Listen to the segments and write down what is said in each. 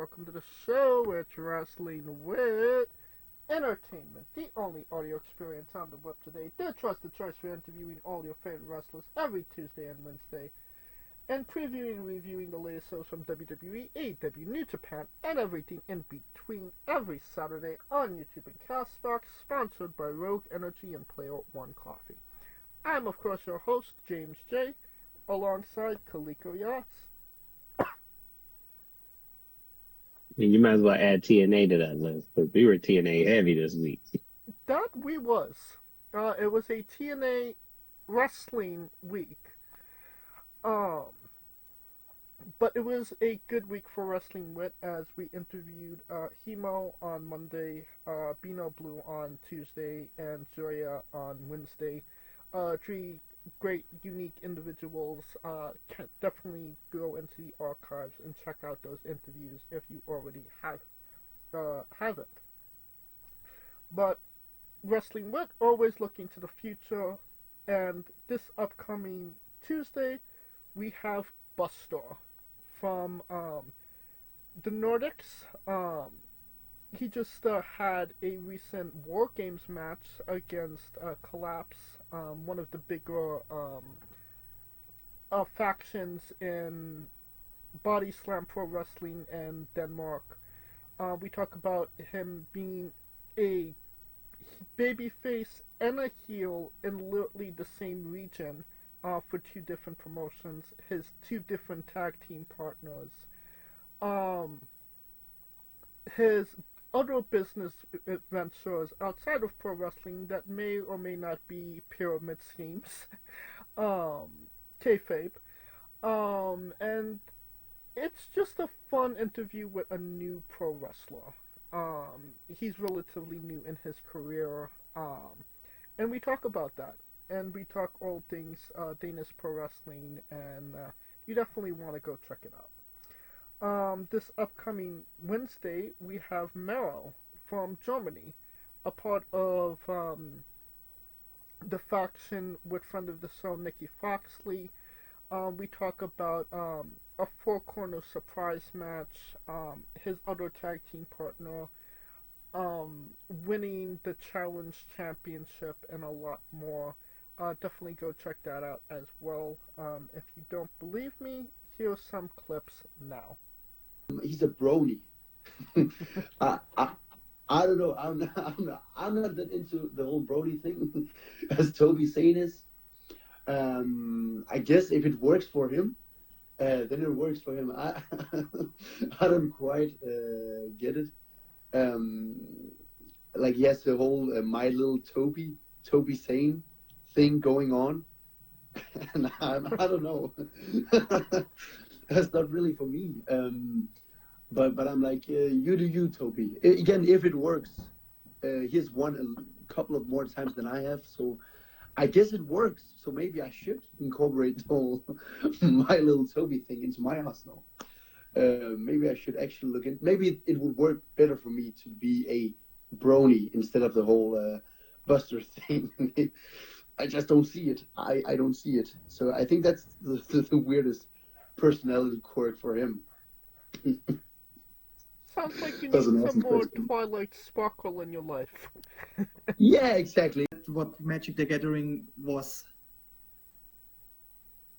welcome to the show where it's wrestling with entertainment, the only audio experience on the web today. The trusted choice for interviewing all your favorite wrestlers every Tuesday and Wednesday, and previewing and reviewing the latest shows from WWE, AEW, New Japan, and everything in between every Saturday on YouTube and Castbox, sponsored by Rogue Energy and Player One Coffee. I'm, of course, your host, James J., alongside Kaliko Yachts. You might as well add TNA to that list, because we were TNA heavy this week. That we was. It was a TNA wrestling week. But it was a good week for Wrestling Wit as we interviewed Hemo on Monday, Bino Blue on Tuesday, and Zoya on Wednesday. Three great, unique individuals. Can definitely go into the archives and check out those interviews if you already haven't. But Wrestling Wit, always looking to the future, and this upcoming Tuesday we have Buster from the Nordics. He just had a recent War Games match against Collapse, one of the bigger factions in Body Slam Pro Wrestling in Denmark. We talk about him being a babyface and a heel in literally the same region for two different promotions, his two different tag team partners, his other business ventures outside of pro wrestling that may or may not be pyramid schemes, kayfabe, and it's just a fun interview with a new pro wrestler. He's relatively new in his career, and we talk about that, and we talk all things Danish pro wrestling, and you definitely want to go check it out. This upcoming Wednesday, we have Meryl from Germany, a part of the faction with friend of the show, Nikki Foxley. We talk about a four-corner surprise match, his other tag team partner, winning the Challenge Championship, and a lot more. Definitely go check that out as well. If you don't believe me, here's some clips now. He's a brony. I don't know. I'm not that into the whole brony thing, as Toby saying is. I guess if it works for him, then it works for him. I don't quite get it. Like he has the whole My Little Toby Sane thing going on, and I don't know. That's not really for me. But I'm like, you do you, Toby. Again, if it works, he's won a couple of more times than I have, so I guess it works. So maybe I should incorporate the whole My Little Toby thing into my arsenal. Maybe I should actually look in. Maybe it would work better for me to be a brony instead of the whole Buster thing. I just don't see it. I don't see it. So I think that's the weirdest personality quirk for him. Sounds like you need some more Twilight sparkle in your life. Yeah, exactly. What Magic the Gathering was.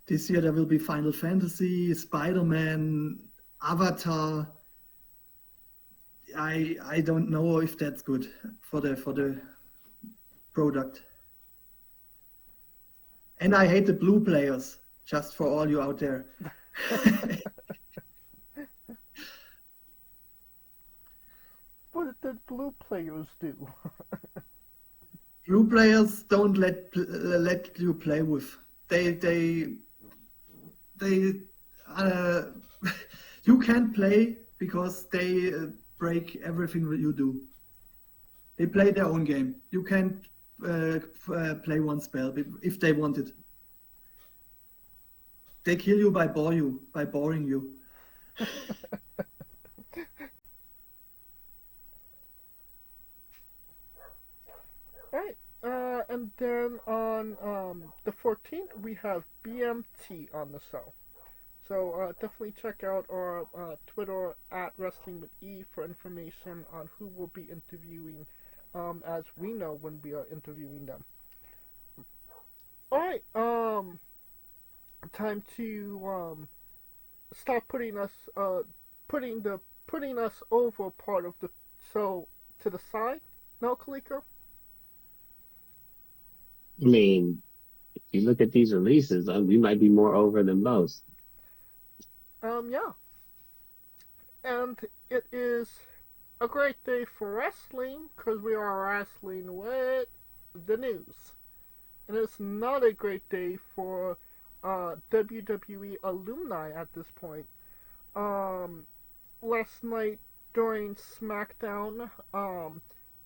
This year there will be Final Fantasy, Spider-Man, Avatar. I don't know if that's good for the product. And I hate the blue players, just for all you out there. What did blue players do? Blue players don't let you play with. They you can't play because they break everything you do. They play their own game. You can't play one spell if they want it. They kill you by boring you. Alright, and then on the 14th, we have BMT on the show. So definitely check out our Twitter at Wrestling with E for information on who will be interviewing, as we know when we are interviewing them. All right, time to stop putting us over part of the so to the side. No, Kaliko. I mean, if you look at these releases, we might be more over than most. Yeah, and it is a great day for wrestling because we are wrestling with the news. And it's not a great day for WWE alumni at this point. Last night during SmackDown,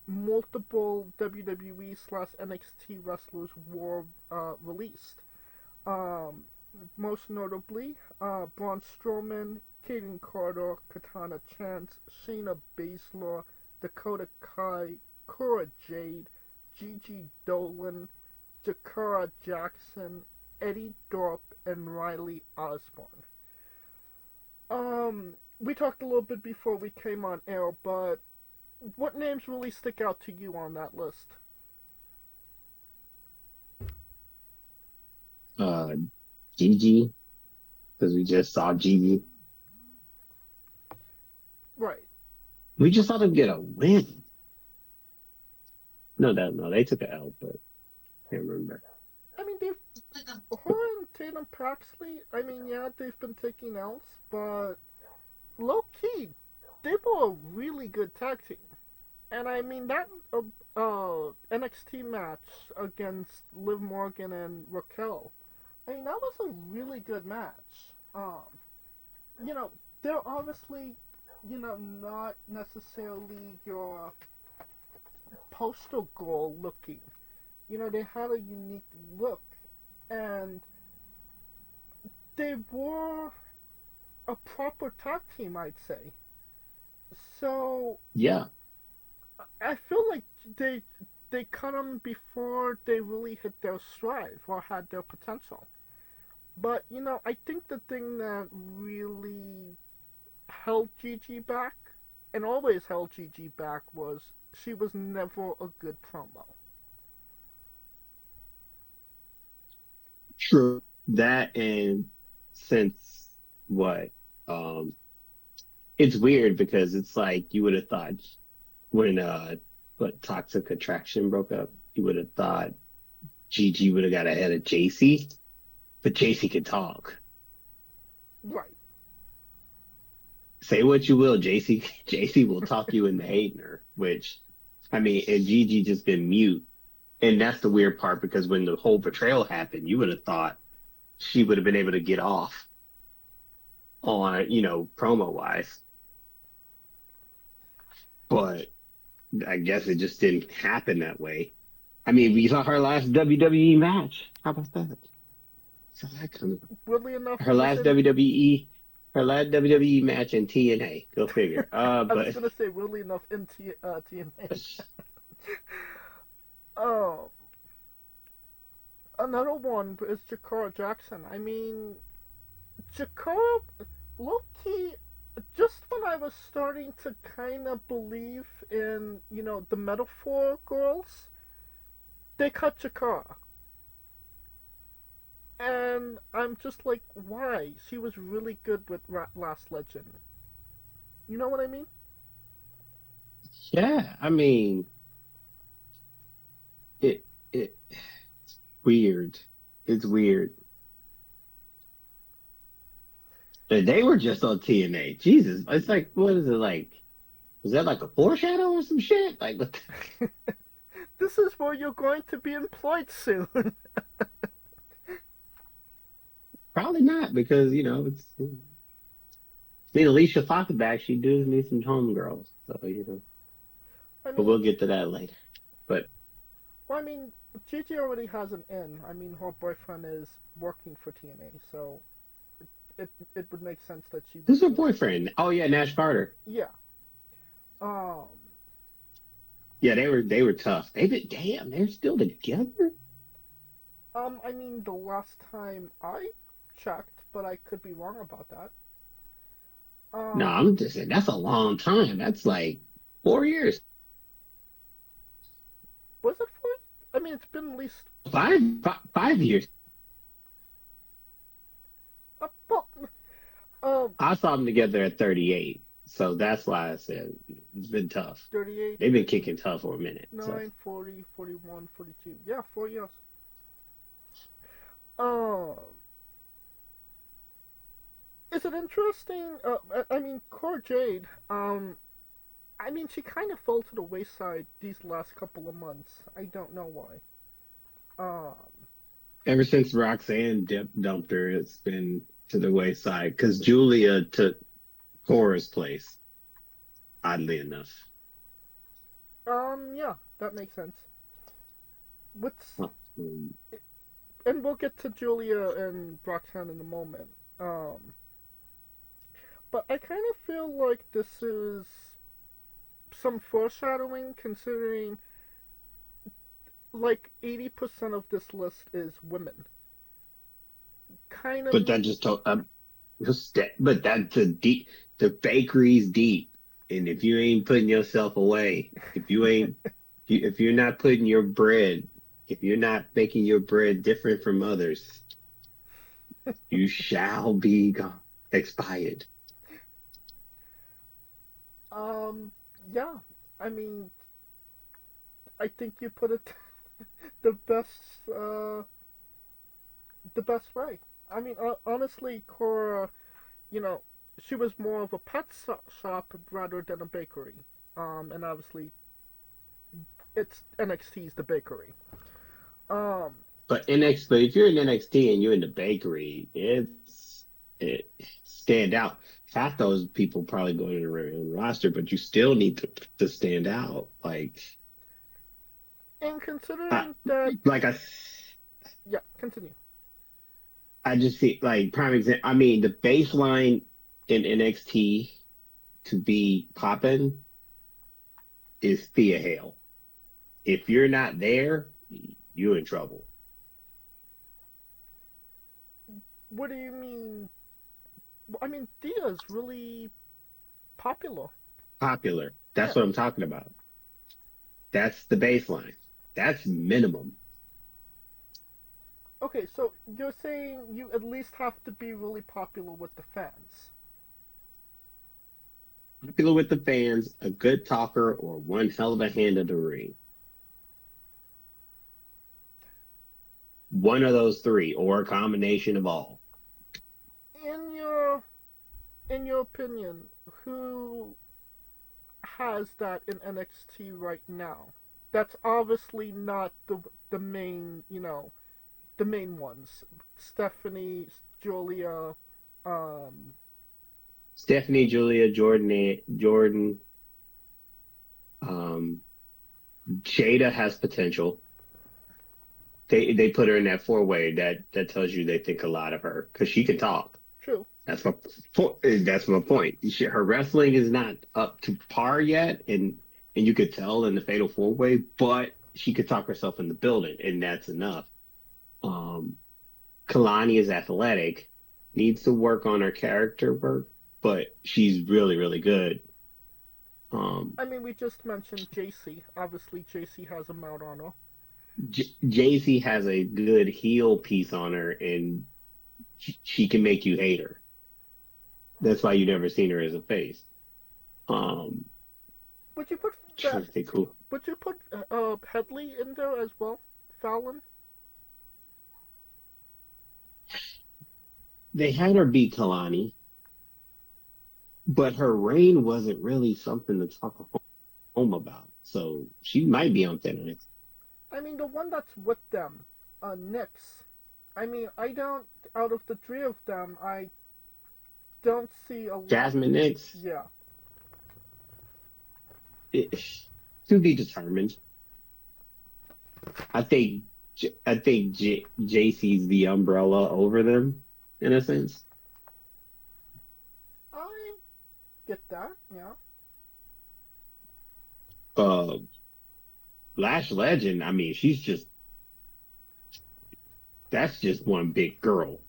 multiple WWE / NXT wrestlers were released. Um, Most notably, Braun Strowman, Kaden Carter, Katana Chance, Shayna Baszler, Dakota Kai, Cora Jade, Gigi Dolan, Jakara Jackson, Eddie Thorpe, and Riley Osborne. We talked a little bit before we came on air, but what names really stick out to you on that list? Gigi, because we just saw Gigi. Right. We just saw them get a win. No, they took an L, but I can't remember. I mean, her and Tatum Paxley, I mean, yeah, they've been taking L's, but low key, they were a really good tag team. And I mean, that NXT match against Liv Morgan and Raquel, I mean, that was a really good match. You know, they're obviously, not necessarily your postal girl looking. They had a unique look, and they were a proper tag team, I'd say. So Yeah. I feel like they cut them before they really hit their stride or had their potential. But I think the thing that really held Gigi back, and always held Gigi back, was she was never a good promo. True. That, and since what? It's weird because it's like you would have thought when Toxic Attraction broke up, you would have thought Gigi would have got ahead of JC, but JC can talk. Right. Say what you will, JC will talk you into hating her, which, I mean, and Gigi just been mute. And that's the weird part, because when the whole betrayal happened, you would have thought she would have been able to get off on, promo wise. But I guess it just didn't happen that way. I mean, we saw her last WWE match. How about that? So that kind of, Weirdly enough, her last WWE match in TNA. Go figure. I But was gonna say weirdly enough in TNA. Another one is Jakara Jackson. I mean, Jakara, low-key, just when I was starting to kind of believe in, the metaphor girls, they cut Jakara. And I'm just like, why? She was really good with Last Legend. You know what I mean? yeah, I mean, it's weird. It's weird. And they were just on TNA. Jesus, it's like, what is it like? Was that like a foreshadow or some shit? Like, what the... This is where you're going to be employed soon. Probably not, because it's. Need Alicia Fox back. She does need some homegirls, so I mean, But we'll get to that later. But well, I mean, Gigi already has an in. I mean, her boyfriend is working for TNA, so it would make sense that she. Who's her boyfriend? Oh yeah, Nash Carter. Yeah. Yeah, they were tough. They're still together. I mean, the last time I checked, but I could be wrong about that. No, I'm just saying that's a long time. That's like 4 years. Was it 4? I mean, it's been at least 5 years. well, I saw them together at 38. So that's why I said it's been tough. 38. They've been kicking tough for a minute. 9, So. 40, 41, 42. Yeah, 4 years. Is it interesting? I mean, Cora Jade. I mean, she kind of fell to the wayside these last couple of months. I don't know why. Ever since Roxanne dumped her, it's been to the wayside because Julia took Cora's place. Oddly enough. Yeah, that makes sense. Huh. And we'll get to Julia and Roxanne in a moment. But I kind of feel like this is some foreshadowing, considering like 80% of this list is women. Kind of. But that just told. But that's deep. The bakery's deep. And if you ain't putting yourself away, if you're not putting your bread, if you're not making your bread different from others, you shall be expired. Yeah. I mean, I think you put it the best way. I mean, honestly, Cora, she was more of a pet shop rather than a bakery. And obviously, it's NXT's the bakery. But if you're in NXT and you're in the bakery, it stand out. Half those people probably go to the roster, but you still need to stand out. Like, and considering that, yeah, continue. I just see like prime example. I mean, the baseline in NXT to be popping is Thea Hale. If you're not there, you're in trouble. What do you mean? I mean, Thea's really popular. Popular. That's what I'm talking about. That's the baseline. That's minimum. Okay, so you're saying you at least have to be really popular with the fans. Popular with the fans, a good talker, or one hell of a hand in the ring. One of those three, or a combination of all. In your opinion, who has that in NXT right now? That's obviously not the main, the main ones. Stephanie, Julia, Stephanie, Julia, Jordan. Jada has potential. They put her in that 4-way that tells you they think a lot of her because she can talk. True. That's my point. Her wrestling is not up to par yet, and you could tell in the Fatal 4-way, but she could talk herself in the building, and that's enough. Kalani is athletic, needs to work on her character work, but she's really, really good. I mean, we just mentioned JC. Obviously, JC has a mount on her. JC has a good heel piece on her, and she can make you hate her. That's why you never seen her as a face. Would you put cool. Would you put Headley in there as well? Fallon? They had her beat Kalani, but her reign wasn't really something to talk home about. So she might be on thin ice. I mean, the one that's with them, Nyx. I mean, out of the three of them, I don't see a lot. Jasmine Nyx? Yeah. To be determined. I think JC's the umbrella over them, in a sense. I get that, yeah. Lash Legend, I mean, that's just one big girl.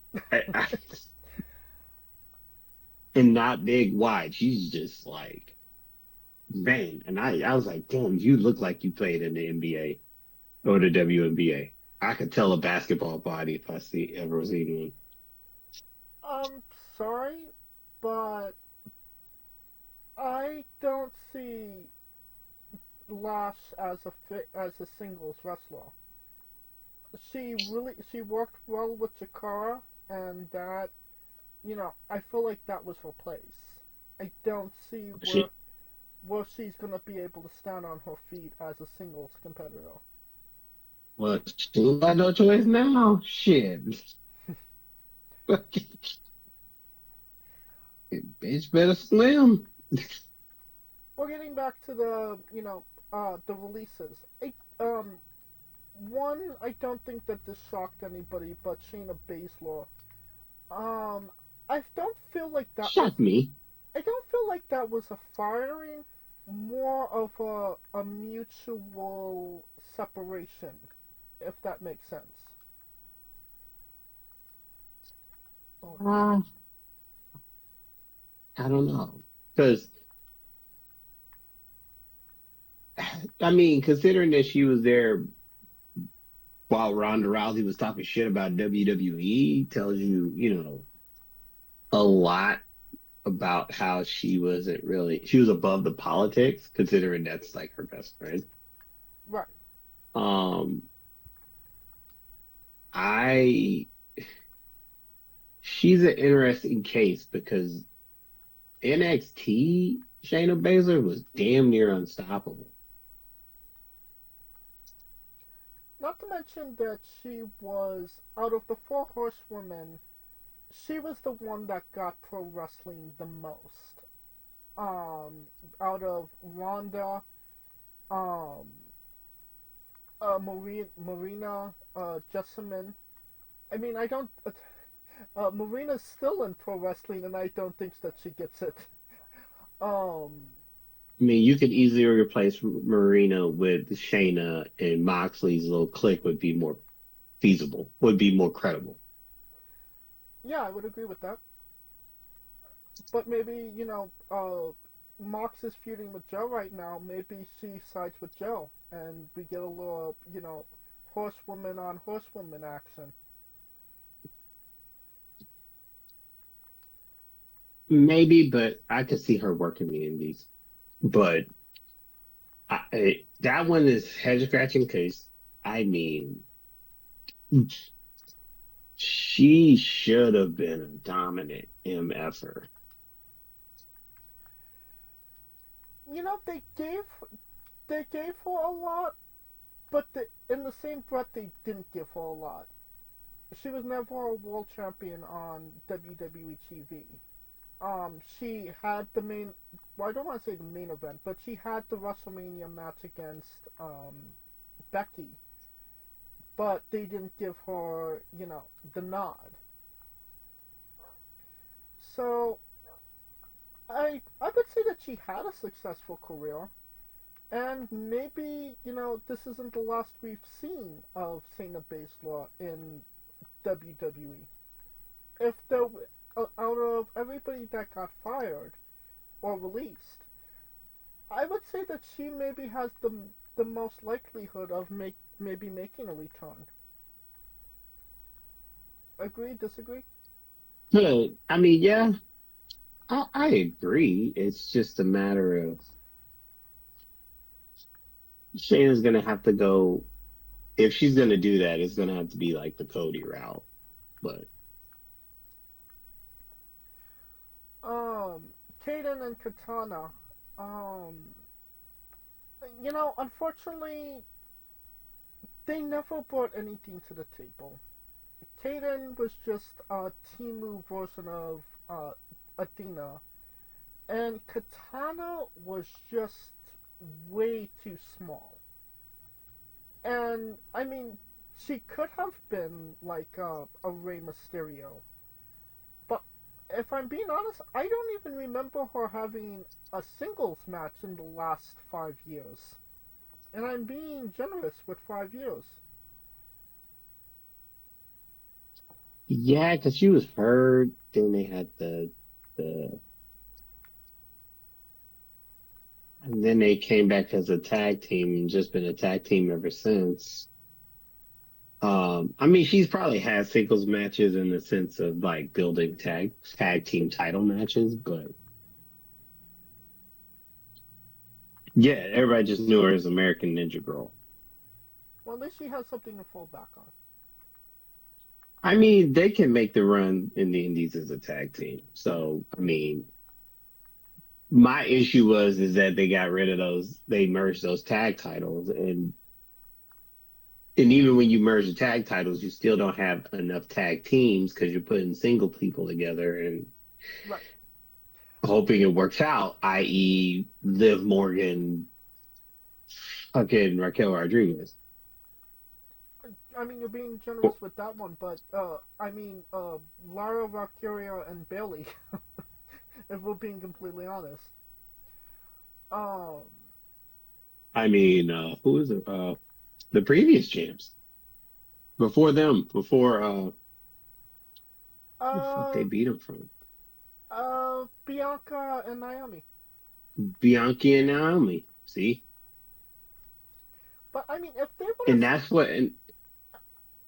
and not big wide. She's just like, man. And I was like, damn, you look like you played in the NBA or the WNBA. I could tell a basketball body if I ever seen one. I'm sorry, but I don't see Lash as as a singles wrestler. She worked well with Jakara, and that I feel like that was her place. I don't see She where she's gonna be able to stand on her feet as a singles competitor. well, she ain't got no choice now. Shit, bitch, better slim. Well, getting back to the releases. One, I don't think that this shocked anybody, but Shayna Baszler. Um, I don't feel like that was. Shot me. I don't feel like that was a firing. More of a mutual separation, if that makes sense. Oh, Uh, I don't know. Because, I mean, considering that she was there while Ronda Rousey was talking shit about WWE, tells you, a lot about how she was above the politics, considering that's like her best friend. right. Um, I, she's an interesting case because NXT Shayna Baszler was damn near unstoppable. Not to mention that she was out of the four horsewomen, she was the one that got pro wrestling the most. Out of Ronda, um, Marina, Jessamine. I mean, I don't. Marina's still in pro wrestling, and I don't think that she gets it. Um, I mean, you could easily replace Marina with Shayna, and Moxley's little clique would be more feasible, would be more credible. yeah, I would agree with that. But maybe Mox is feuding with Joe right now. Maybe she sides with Joe, and we get a little, horsewoman on horsewoman action. Maybe, but I could see her working the indies. But that one is head scratching because, I mean, she should have been a dominant MFer. They gave her a lot, but in the same breath, they didn't give her a lot. She was never a world champion on WWE TV. She had the main. Well, I don't want to say the main event, but she had the WrestleMania match against Becky, but they didn't give her, the nod. So I would say that she had a successful career, and maybe this isn't the last we've seen of Shayna Baszler in WWE. If there, out of everybody that got fired or released, I would say that she maybe has the most likelihood of maybe making a return. Agree? Disagree? But, I mean, yeah, I agree. It's just a matter of Shayna's going to have to go. If she's going to do that, it's going to have to be like the Cody route. But Um, Kaden and Katana. Um, unfortunately, they never brought anything to the table. Kaden was just a Timu version of Athena, and Katana was just way too small. And I mean, she could have been like a Rey Mysterio, but if I'm being honest, I don't even remember her having a singles match in the last 5 years. And I'm being generous with 5 years. yeah, because she was hurt. Then they had the And then they came back as a tag team and just been a tag team ever since. I mean, she's probably had singles matches in the sense of like building tag team title matches, but yeah, everybody just knew her as American Ninja Girl. Well, at least she has something to fall back on. I mean, they can make the run in the Indies as a tag team. So, I mean, my issue is that they got rid of they merged those tag titles, and even when you merge the tag titles, you still don't have enough tag teams because you're putting single people together and Right. hoping it works out, i.e., Liv Morgan, fucking Raquel Rodriguez. I mean, you're being generous with that one, but I mean, Lara Valkyria and Bailey, if we're being completely honest. Um, I mean, who is it? The previous champs before them, who the fuck they uh, beat them from? Bianca and Naomi. Bianchi and Naomi. See, But I mean, if they would and have, that's what, and,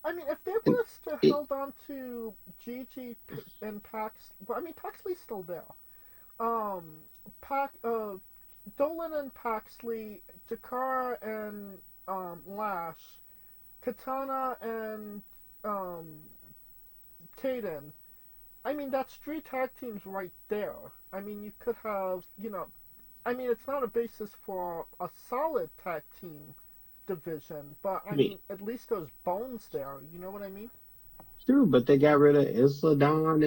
I mean, if they would and have still it, held on to Gigi and Pax, well, I mean, Paxley's still there. Um, Dolan and Paxley, Jakara and Lash, Katana and um, Kaden. I mean, that's three tag teams right there. I mean, you could have, I mean, it's not a basis for a solid tag team division, but I I mean, mean, at least there's bones there. You know what I mean? true, but they got rid of Isla Dawn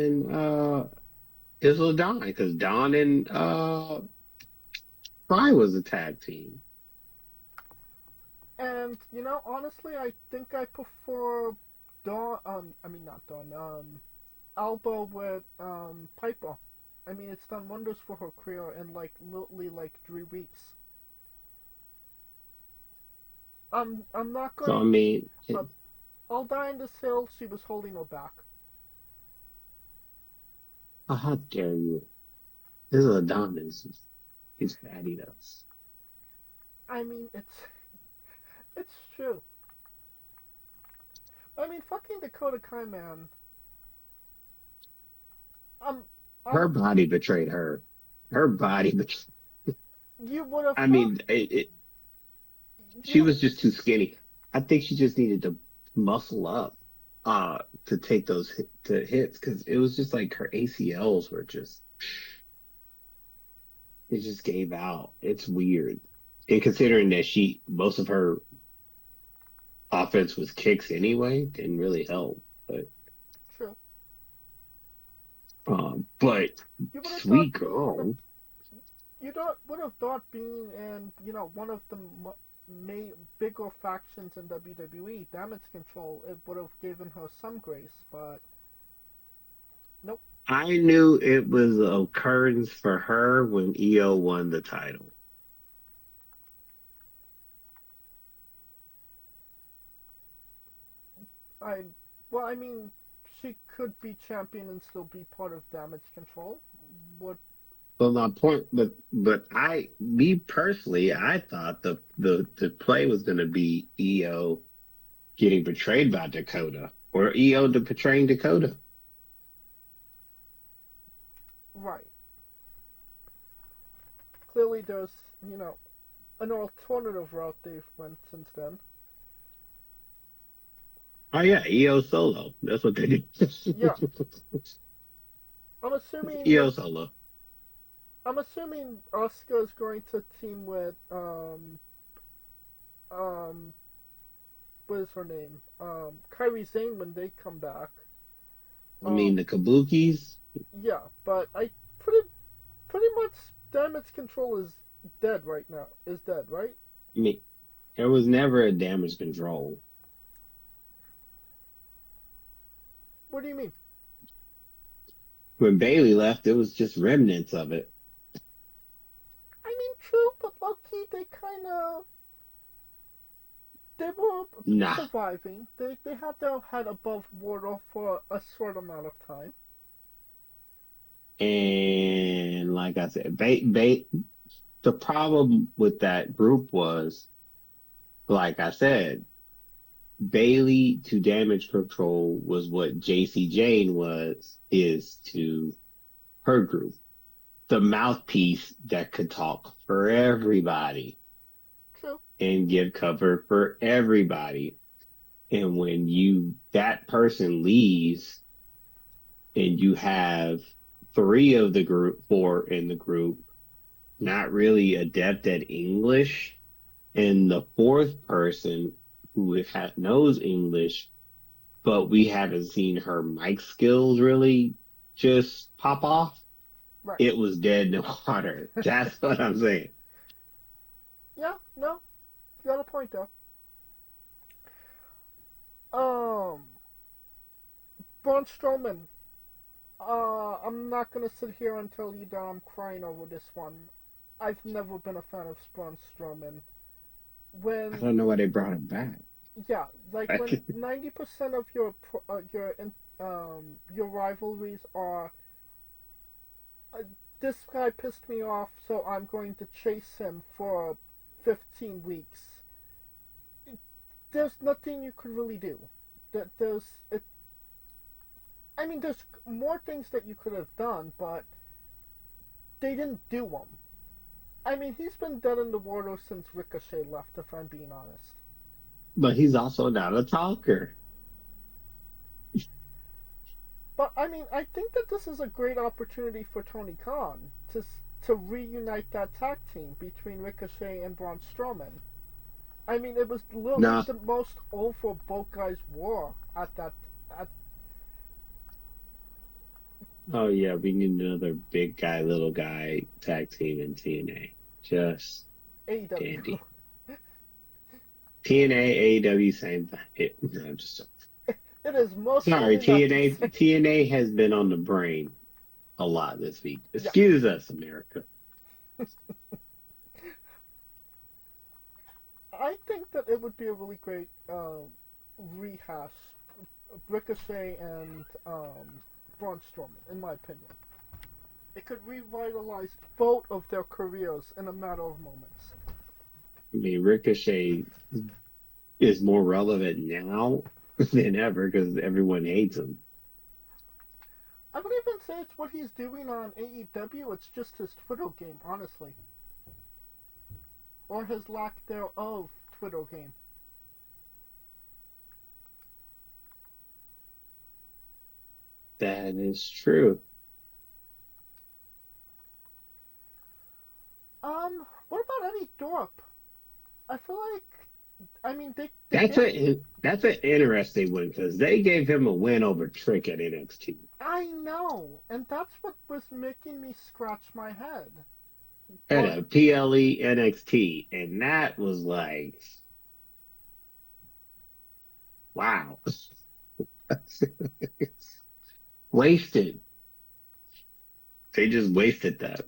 because Dawn and Fry was a tag team. And honestly, I think I prefer Dawn. I mean, not Dawn. Alba with Piper. I mean, it's done wonders for her career in like literally like 3 weeks. I'm not So I going. mean, I'll die in this hill. She was holding her back. how dare you? Isla Dawn is fatty though. I mean, it's true. I mean, fucking Dakota Kai, man. Um, Her um, body betrayed her. Her body betrayed. you would have I thought mean, she you was just too skinny. I think she just needed to muscle up to take those hits because it was just like her ACLs were just it just gave out. It's weird. And considering that most of her offense was kicks anyway, didn't really help. true. But You would have thought sweet being girl. you don't would have thought being in one of the bigger factions in WWE, Damage Control, it would have given her some grace, but nope. I knew it was an occurrence for her when EO won the title. I well, I mean, she could be champion and still be part of Damage Control. What? Well, my point, me personally, I thought the play was going to be EO getting betrayed by Dakota or EO betraying Dakota. Right. Clearly, there's an alternative route they've went since then. Oh yeah, EO solo. That's what they did. Yeah, I'm assuming EO solo. Asuka is going to team with what is her name? Kairi Sane when they come back. I mean the Kabukis. Yeah, but I pretty much Damage Control is dead right now. Is dead, right? I mean, there was never a Damage Control. What do you mean? When Bailey left, it was just remnants of it. I mean, true, but low-key, they were Nah. surviving. They had their head above water for a short amount of time. And like I said, the problem with that group was, like I said, Bailey to Damage Control was what JC Jane is to her group. The mouthpiece that could talk for everybody True. and give cover for everybody. And when that person leaves and you have four in the group, not really adept at English, and the fourth person who knows English, but we haven't seen her mic skills really just pop off. Right. It was dead in the water. That's what I'm saying. Yeah, no, you got a point though. Braun Strowman. I'm not gonna sit here and tell you that I'm crying over this one. I've never been a fan of Braun Strowman. I don't know why they brought him back. Yeah, like when 90% of your rivalries are this guy pissed me off, so I'm going to chase him for 15 weeks. There's nothing you could really do. There's more things that you could have done, but they didn't do them. I mean, he's been dead in the water since Ricochet left, if I'm being honest. But he's also not a talker. But I mean, I think that this is a great opportunity for Tony Khan to reunite that tag team between Ricochet and Braun Strowman. I mean, it was literally the most over both guys were at. Oh yeah, we need another big guy, little guy tag team in TNA. Just AEW. dandy. TNA, AEW, same thing. No, I'm just It is most. sorry. TNA has been on the brain a lot this week. Excuse us, America. I think that it would be a really great rehash, Ricochet and Braun Strowman, in my opinion. It could revitalize both of their careers in a matter of moments. I mean, Ricochet is more relevant now than ever because everyone hates him. I wouldn't even say it's what he's doing on AEW, it's just his Twitter game, honestly. Or his lack thereof Twitter game. That is true. What about Eddie Thorpe? I feel like, I mean, That's an interesting one because they gave him a win over Trick at NXT. I know, and that's what was making me scratch my head. At a PLE NXT, and that was like, wow. Wasted. They just wasted that.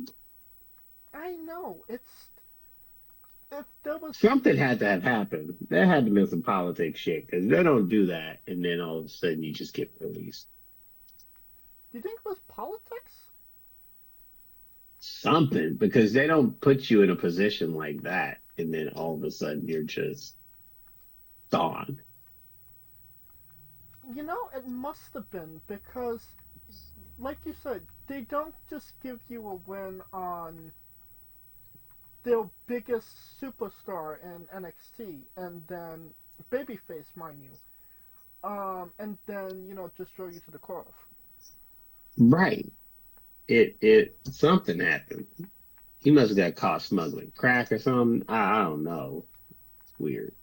I know, if there was Something had to have happened. There had to be some politics shit because they don't do that, and then all of a sudden you just get released. Do you think it was politics? Something, because they don't put you in a position like that, and then all of a sudden you're just gone. You know, it must have been because, like you said, they don't just give you a win on their biggest superstar in NXT and then babyface, mind you, and then just throw you to the curve. Right. It something happened. He must have got caught smuggling crack or something. I don't know. It's weird.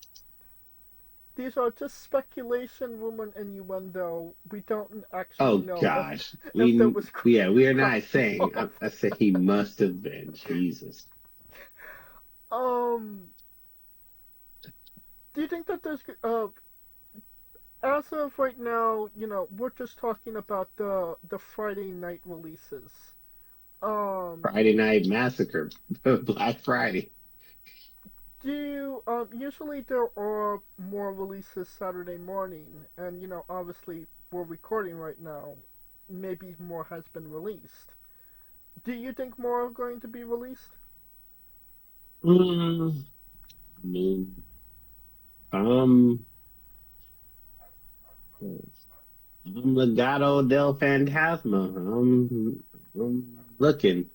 These are just speculation, rumor, and innuendo. We don't actually know. Oh gosh, if there was we are not saying. I said he must have been. Jesus. Do you think that there's as of right now, we're just talking about the Friday night releases. Friday Night Massacre, Black Friday. Do you, usually there are more releases Saturday morning, and obviously we're recording right now. Maybe more has been released. Do you think more are going to be released? I mean, um, I'm Legado del Fantasma. I'm looking.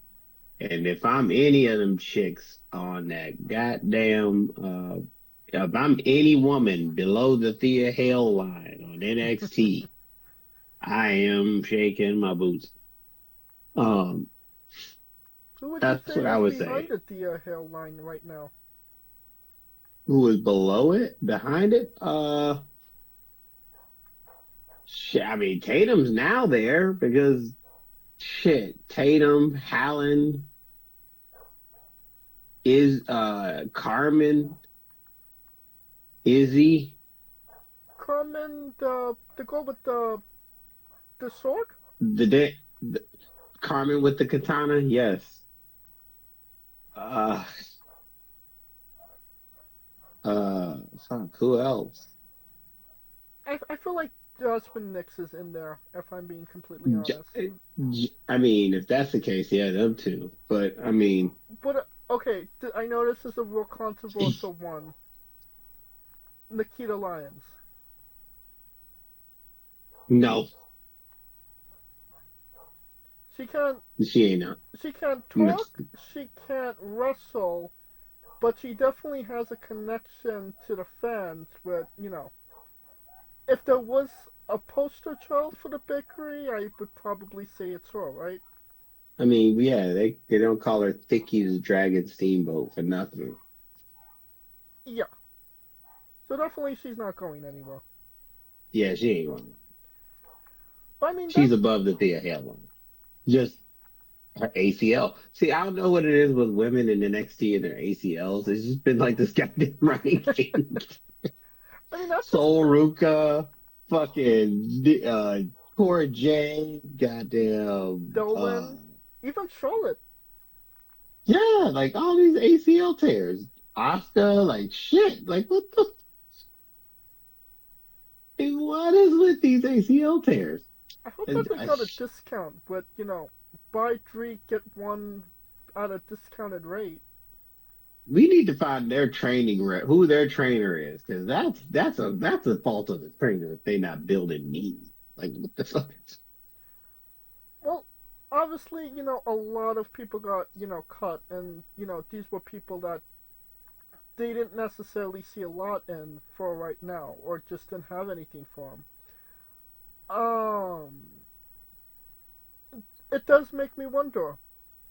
And if I'm any of them chicks on that goddamn, if I'm any woman below the Thea Hale line on NXT, I am shaking my boots. Um, Who would you that's say what I is would behind say. the Thea Hill line right now? Who is below it, behind it? Shit, I mean, Tatum's now there because shit, Tatum, Hallen is Carmen, Izzy, Carmen, the girl with the sword? the Carmen with the katana, yes. Uh, fuck, who else? I feel like Jasmine Nix is in there, if I'm being completely honest. I mean, if that's the case, yeah, them two. But I mean, But okay, I know this is a real controversial one. Nikita Lyons. no, She can't she ain't not. she can't No, talk, she can't wrestle, but she definitely has a connection to the fans with, if there was a poster child for the bakery, I would probably say it's her, right? I mean, yeah, they don't call her Thicky the Dragon Steamboat for nothing. Yeah. So definitely she's not going anywhere. Yeah, she ain't going. But I mean, She's that's above the Thea Hale one. Just her ACL. See, I don't know what it is with women in NXT and their ACLs. It's just been like this goddamn running thing. I mean that's just Soul Ruka, fucking Cora J, goddamn Dolan, even Charlotte. yeah, like all these ACL tears. Oscar, like shit. Like what is with these ACL tears? I hope that And they got a discount with, buy three get one at a discounted rate. we need to find their training who their trainer is, because that's a fault of the trainer if they not building knees. Like what the fuck? Well, obviously, a lot of people got, cut, and, these were people that they didn't necessarily see a lot in for right now, or just didn't have anything for them. Um, it does make me wonder.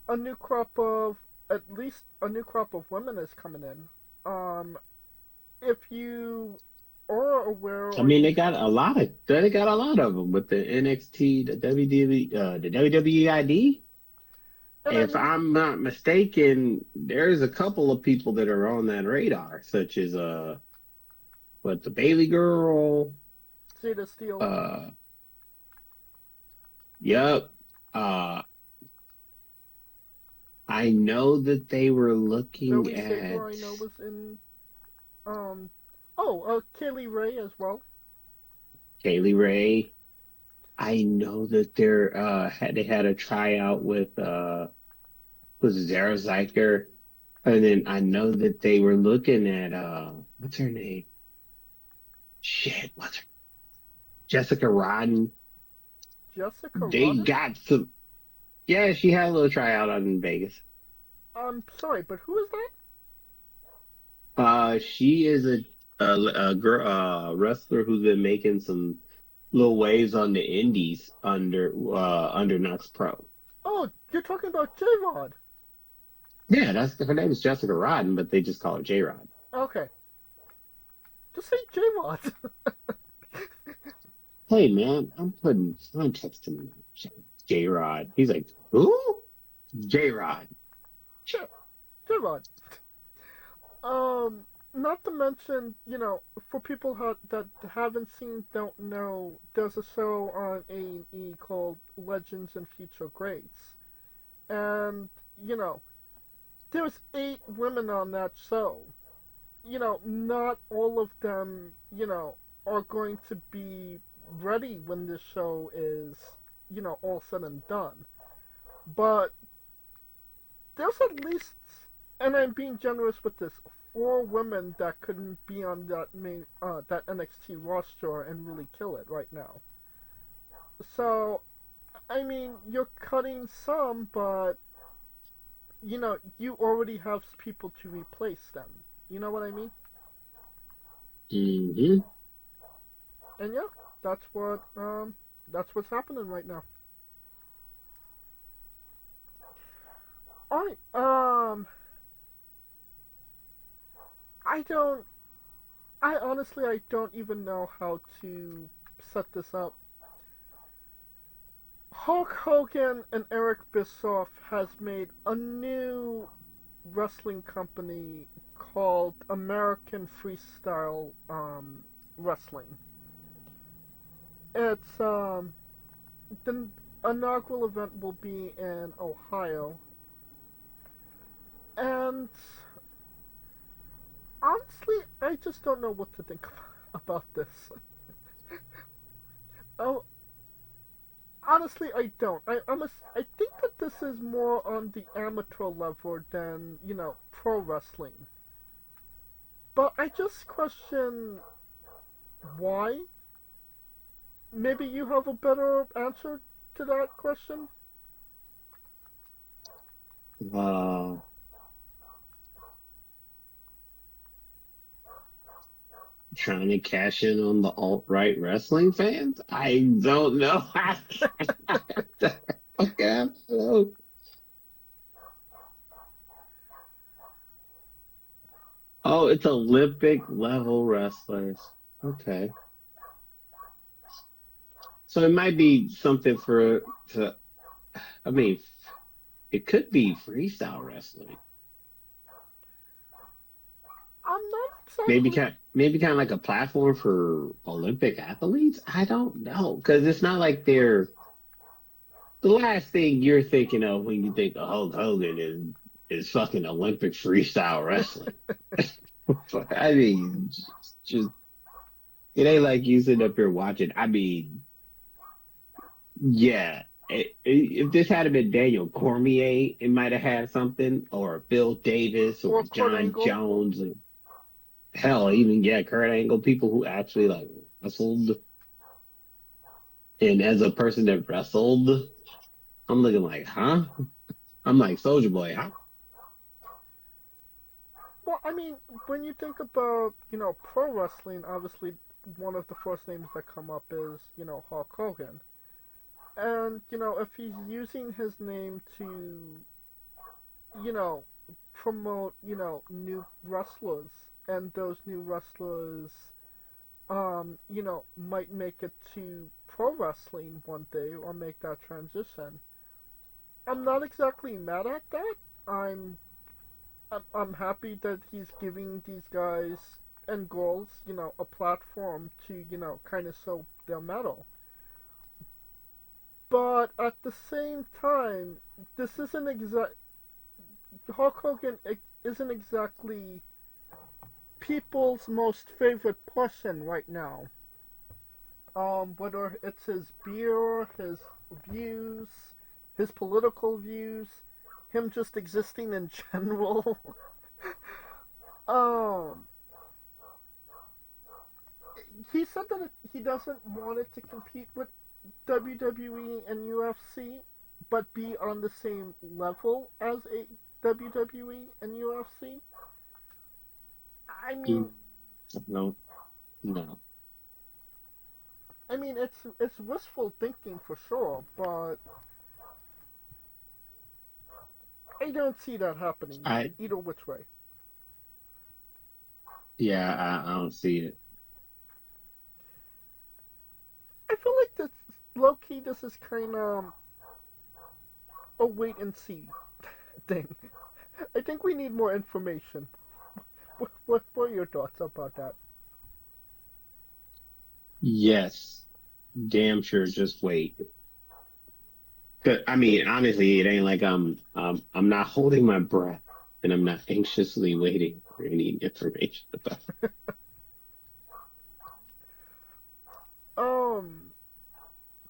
A new crop of, at least a new crop of women is coming in. If you are aware, I or mean, you, they got a lot of them with the NXT, the WWE, the WWE ID. and I If mean, I'm not mistaken, there's a couple of people that are on that radar, such as what the Bailey girl, Zeta Steel, uh, yep, uh, I know that they were looking Zoe at Saber, I know was in, um, Kaylee Ray as well. Kaylee Ray. I know that they had a tryout with was Zara Zeiger, and then I know that they were looking at what's her name? Shit, what's her Jessica Rodden. Jessica They Rodden? got some. Yeah, she had a little tryout out in Vegas. I'm sorry, but who is that? She is a girl, wrestler who's been making some little waves on the indies under Knox Pro. Oh, you're talking about J Rod. Yeah, that's her name is Jessica Rodden, but they just call her J Rod. Okay. Just say J Rod. Hey man, I'm texting J Rod. He's like, who? J Rod. Sure, J Rod. Not to mention, for people that haven't seen, don't know, there's a show on A&E called Legends and Future Greats. And, there's 8 women on that show. Not all of them, are going to be ready when this show is, all said and done. But there's at least and I'm being generous with this, 4 women that couldn't be on that main that NXT roster and really kill it right now. So, I mean, you're cutting some, but you already have people to replace them. You know what I mean? Mm-hmm. And yeah, that's what's happening right now. All right. I don't. I honestly, I don't even know how to set this up. Hulk Hogan and Eric Bischoff has made a new wrestling company called American Freestyle Wrestling. It's the inaugural event will be in Ohio, and honestly, I just don't know what to think about this. Oh, honestly, I don't. I think that this is more on the amateur level than pro wrestling. But I just question why. Maybe you have a better answer to that question. Uh, Trying to cash in on the alt-right wrestling fans? I don't know. Okay. Oh, it's Olympic level wrestlers. Okay. So it might be something I mean, it could be freestyle wrestling. I'm not Maybe exactly. kind of like a platform for Olympic athletes. I don't know, because it's not like they're the last thing you're thinking of when you think of Hulk Hogan is fucking Olympic freestyle wrestling. I mean, just it ain't like you sitting up here watching. I mean, yeah. If this had been Daniel Cormier, it might have had something, or Bill Davis, or Or Kurt John Angle. Jones, or hell, even Kurt Angle, people who actually like wrestled. And as a person that wrestled, I'm looking like, huh? I'm like Soldier Boy, huh? Well, I mean, when you think about pro wrestling, obviously one of the first names that come up is Hulk Hogan, and if he's using his name to you know promote new wrestlers, and those new wrestlers might make it to pro wrestling one day or make that transition. I'm not exactly mad at that. I'm I'm happy that he's giving these guys and girls, a platform to, kind of show their metal. But at the same time, this isn't exact. Hulk Hogan isn't exactly people's most favorite person right now. Whether it's his beer, his views, his political views, him just existing in general. um, he said that he doesn't want it to compete with WWE and UFC, but be on the same level as a WWE and UFC. I mean, Mm, no, no. it's wishful thinking for sure, but I don't see that happening I either which way. Yeah, I don't see it. I feel like this low key. This is kind of a wait and see thing. I think we need more information. What are your thoughts about that? Yes, damn sure. Just wait. 'Cause, I mean, honestly, it ain't like I'm not holding my breath, and I'm not anxiously waiting for any information about it.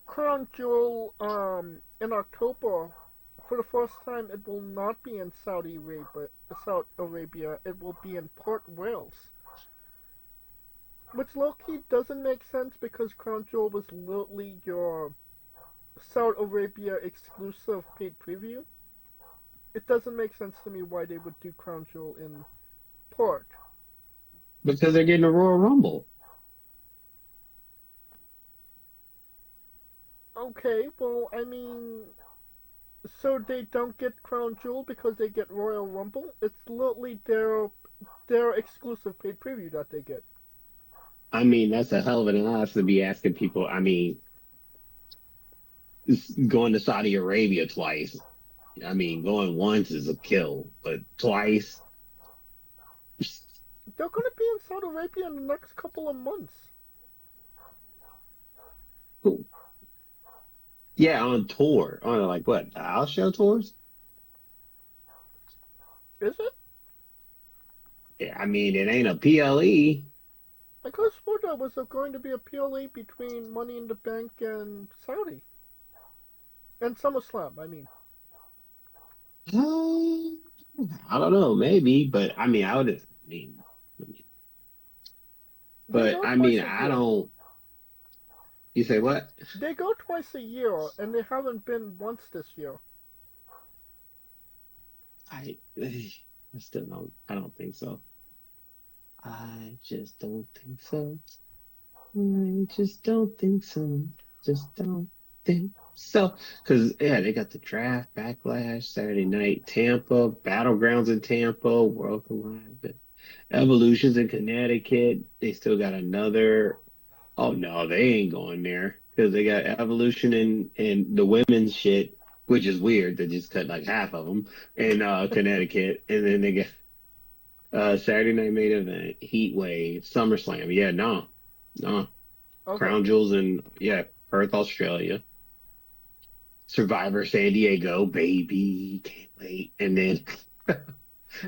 Crown Jewel, in October for the first time, it will not be in Saudi Arabia. It will be in Port Wales, which low-key doesn't make sense because Crown Jewel was literally your Saudi Arabia exclusive paid preview. It doesn't make sense to me why they would do Crown Jewel in Port. Because they're getting a Royal Rumble. Okay, well, I mean, so they don't get Crown Jewel because they get Royal Rumble? It's literally their exclusive paid preview that they get. I mean, that's a hell of an odds to be asking people. I mean, going to Saudi Arabia twice. I mean, going once is a kill, but twice. They're going to be in Saudi Arabia in the next couple of months. Yeah, on tour. On like what? House show tours? Is it? Yeah, I mean, it ain't a PLE. I could have sworn there was going to be a PLA between Money in the Bank and Saudi. And SummerSlam, I mean. I don't know, maybe, but I mean, I would. But I mean, I don't. You say what? They go twice a year, and they haven't been once this year. I still don't. I don't think so. I just don't think so. I just don't think so. Just don't think so. Because, yeah, they got the draft, Backlash, Saturday night, Tampa, Battlegrounds in Tampa, World Collide, Evolutions in Connecticut. They still got another. Oh, no, they ain't going there. Because they got Evolution and the women's shit, which is weird. They just cut like half of them in Connecticut. And then they got Saturday Night Main Event, Heat Wave, SummerSlam. Yeah, no. Okay. Crown Jewels in, Perth, Australia. Survivor San Diego, baby. Can't wait. And then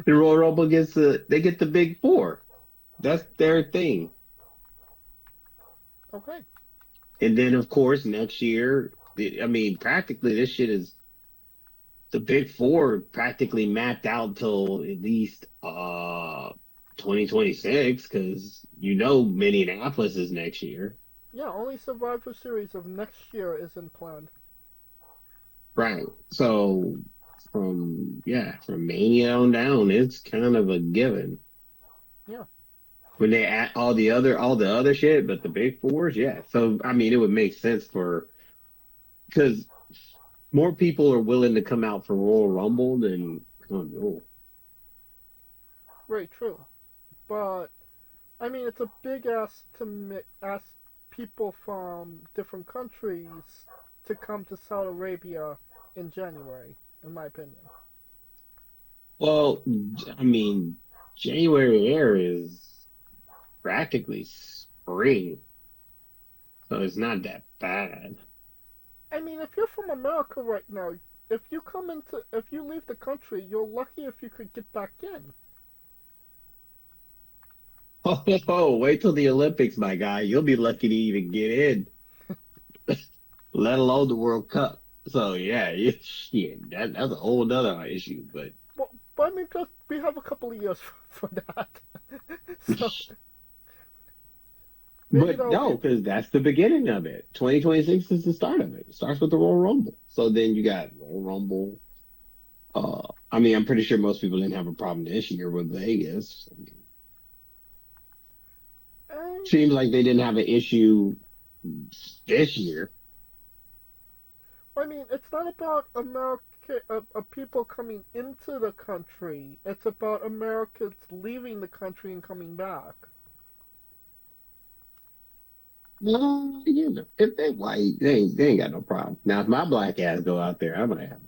the Royal Rumble they get the big four. That's their thing. Okay. And then, of course, next year, I mean, practically this shit is the big four practically mapped out till at least 2026 because Minneapolis is next year. Yeah, only Survivor Series of next year isn't planned. Right. So from Mania on down, it's kind of a given. Yeah. When they add all the other shit, but the big fours, yeah. So I mean, it would make sense because more people are willing to come out for Royal Rumble than Crown Jewel. Right, true. But I mean, it's a big ask to ask people from different countries to come to Saudi Arabia in January, in my opinion. Well, I mean, January air is practically spring, so it's not that bad. I mean, if you're from America right now, if you leave the country, you're lucky if you could get back in. Oh, wait till the Olympics, my guy. You'll be lucky to even get in, let alone the World Cup. So, yeah, that's a whole nother issue. But I mean, we have a couple of years for that. So, but no, because that's the beginning of it. 2026 is the start of it. It starts with the Royal Rumble. So then you got Royal Rumble. I mean, I'm pretty sure most people didn't have a problem this year with Vegas. I mean, seems like they didn't have an issue this year. I mean, it's not about people coming into the country. It's about Americans leaving the country and coming back. No, if they white, they ain't got no problem. Now, if my black ass go out there, I might have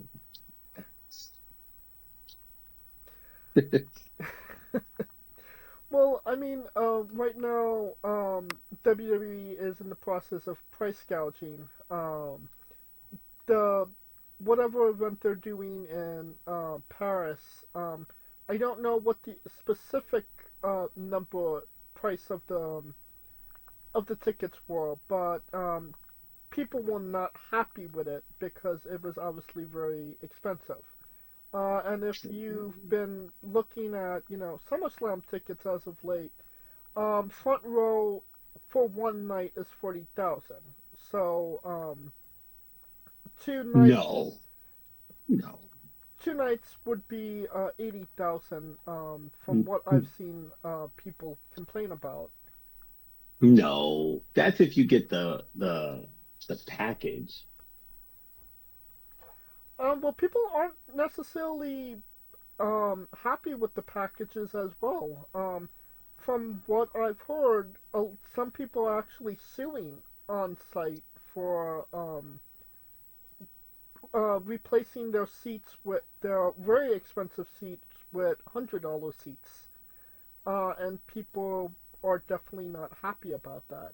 it. Well, I mean, right now, WWE is in the process of price gouging. Whatever event they're doing in Paris, I don't know what the specific price of the tickets were, but people were not happy with it because it was obviously very expensive. And if you've been looking at, SummerSlam tickets as of late, front row for one night is 40,000. So, two nights. No. 2 nights would be 80,000. From what I've seen, people complain about. No, that's if you get the package. Well, people aren't necessarily happy with the packages as well. From what I've heard, some people are actually suing on site for replacing their seats with their very expensive seats with $100 seats. And people are definitely not happy about that.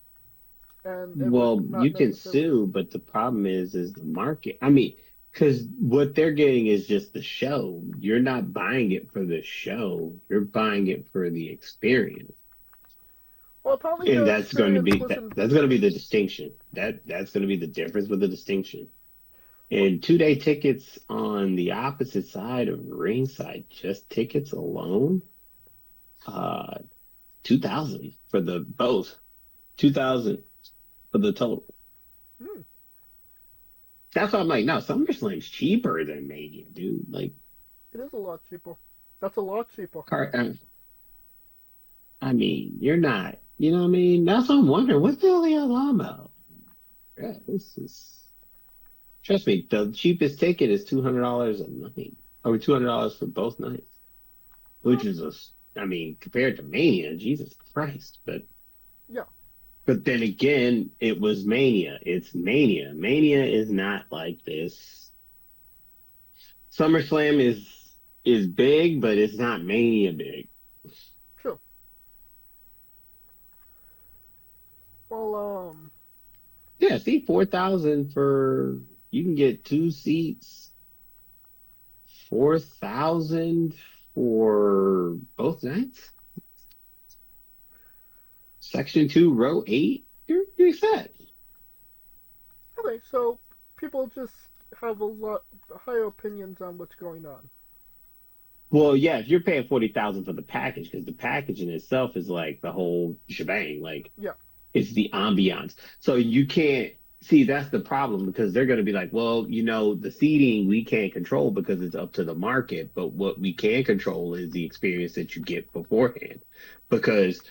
And Well, you can sue, but the problem is the market. I mean, because what they're getting is just the show. You're not buying it for the show. You're buying it for the experience. Well, probably And the that's going to be wasn't. that's going to be the distinction. That's going to be the difference with the distinction. And 2-day tickets on the opposite side of ringside, just tickets alone, 2,000 for the both, 2,000 for the total. That's why I'm like, no, SummerSlam's cheaper than Mania, dude. Like, it is a lot cheaper. That's a lot cheaper. I mean, you're not, you know what I mean? That's what I'm wondering. What the hell are y'all talking about? Yeah, this is, trust me, the cheapest ticket is $200 a night, or $200 for both nights, which is compared to Mania, Jesus Christ. But yeah. But then again, it was Mania. It's Mania. Mania is not like this. SummerSlam is big, but it's not Mania big. True. Well, yeah, see, 4,000 for, you can get 2 seats. 4,000 for both nights. Section 2, row 8, you're set. Okay, so people just have a lot higher opinions on what's going on. Well, yeah, if you're paying 40,000 for the package, because the package in itself is like the whole shebang, like yeah, it's the ambiance. So you can't see, that's the problem, because they're going to be like, well, the seating we can't control because it's up to the market, but what we can control is the experience that you get beforehand, because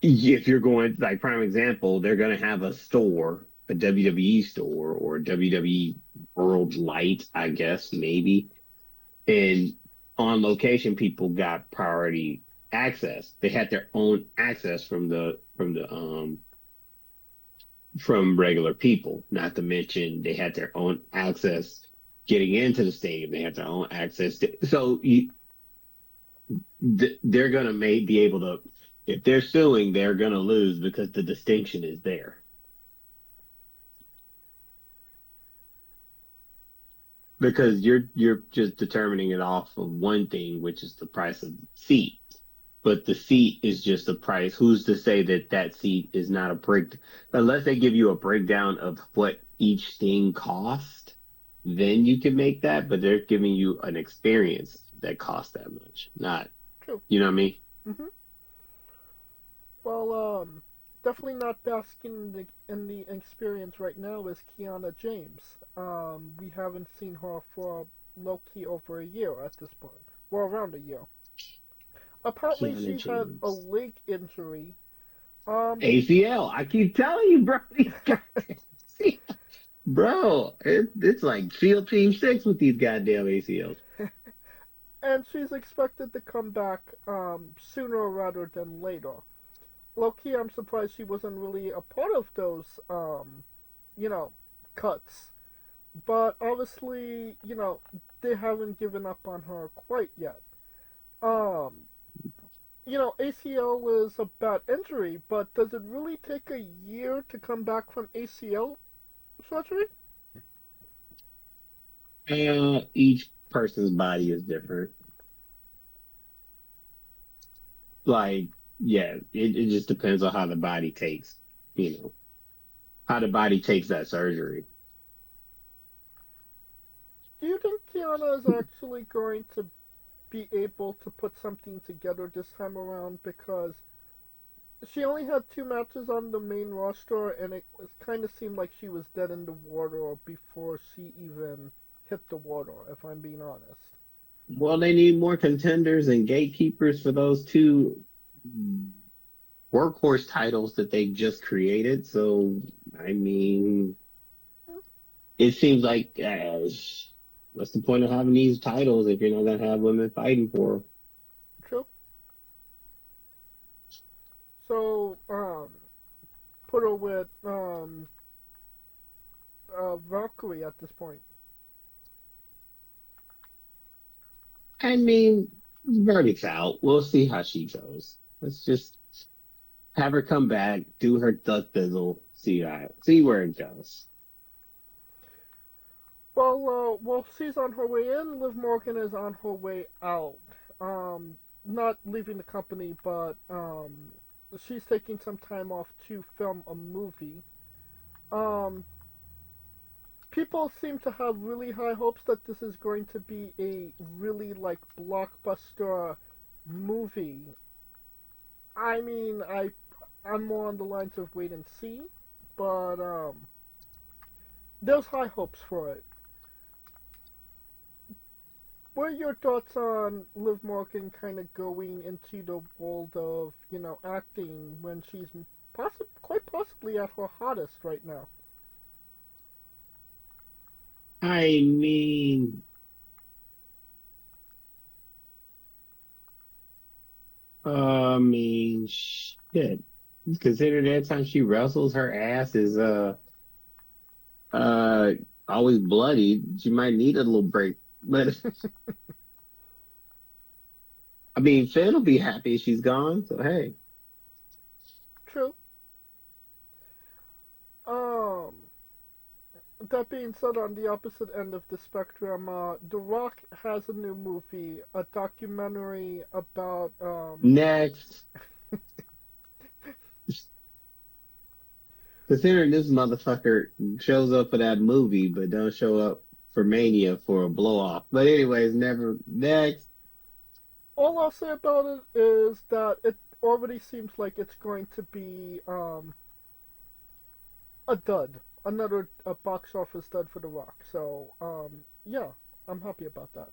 if you're going, like, prime example, they're going to have a store, a WWE store or WWE World Light, I guess, maybe. And on location, people got priority access. They had their own access from regular people, not to mention they had their own access getting into the stadium. They had their own access. They're going to be able to, if they're suing, they're going to lose because the distinction is there. Because you're just determining it off of one thing, which is the price of the seat. But the seat is just the price. Who's to say that seat is not a break? Unless they give you a breakdown of what each thing cost, then you can make that. But they're giving you an experience that costs that much. Not, true. You know what I mean? Mm-hmm. Well, definitely not basking in the experience right now is Kiana James. We haven't seen her for low-key over a year at this point. Well, around a year. Apparently, Kiana she had a James. leg injury. ACL. I keep telling you, bro. These guys, bro, it's like Field Team 6 with these goddamn ACLs. And she's expected to come back sooner rather than later. Low-key, I'm surprised she wasn't really a part of those, cuts. But obviously, they haven't given up on her quite yet. ACL is a bad injury, but does it really take a year to come back from ACL surgery? Each person's body is different. Like, yeah, it just depends on how the body takes, how the body takes that surgery. Do you think Kiana is actually going to be able to put something together this time around? Because she only had 2 matches on the main roster, and it kind of seemed like she was dead in the water before she even hit the water, if I'm being honest. Well, they need more contenders and gatekeepers for those two workhorse titles that they just created. So, I mean, it seems like what's the point of having these titles if you're not going to have women fighting for them? True. So, put her with Valkyrie at this point. I mean, verdict's out. We'll see how she goes. Let's just have her come back, do her duck dizzle, see where it goes. Well, she's on her way in. Liv Morgan is on her way out. Not leaving the company, but she's taking some time off to film a movie. Um, People seem to have really high hopes that this is going to be a really like blockbuster movie. I mean, I'm more on the lines of wait and see, but there's high hopes for it. What are your thoughts on Liv Morgan kind of going into the world of, acting when she's quite possibly at her hottest right now? I mean, shit. Consider that time she wrestles, her ass is uh always bloody. She might need a little break, but I mean, Finn will be happy she's gone. So hey, True. Um, that being said, on the opposite end of the spectrum, The Rock has a new movie, a documentary about next. Considering this motherfucker shows up for that movie, but don't show up for Mania for a blow off. But anyways, never next. All I'll say about it is that it already seems like it's going to be a dud, another a box office dud for The Rock. So yeah, I'm happy about that.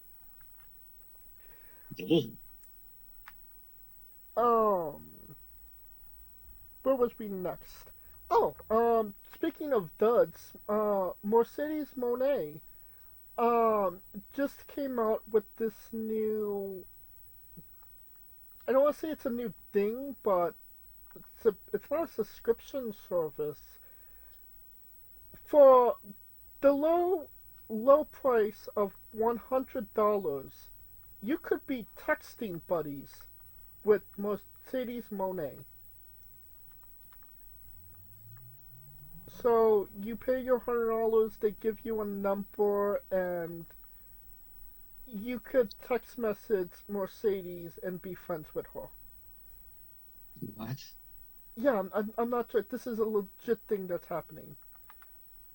Damn. Where was we next? Oh, speaking of duds, Mercedes Mone just came out with this new. I don't want to say it's a new thing, but it's not a subscription service. For the low price of $100, you could be texting buddies with Mercedes Mone. So you pay your $100, they give you a number, and you could text message Mercedes and be friends with her. What? Yeah, I'm not sure. This is a legit thing that's happening.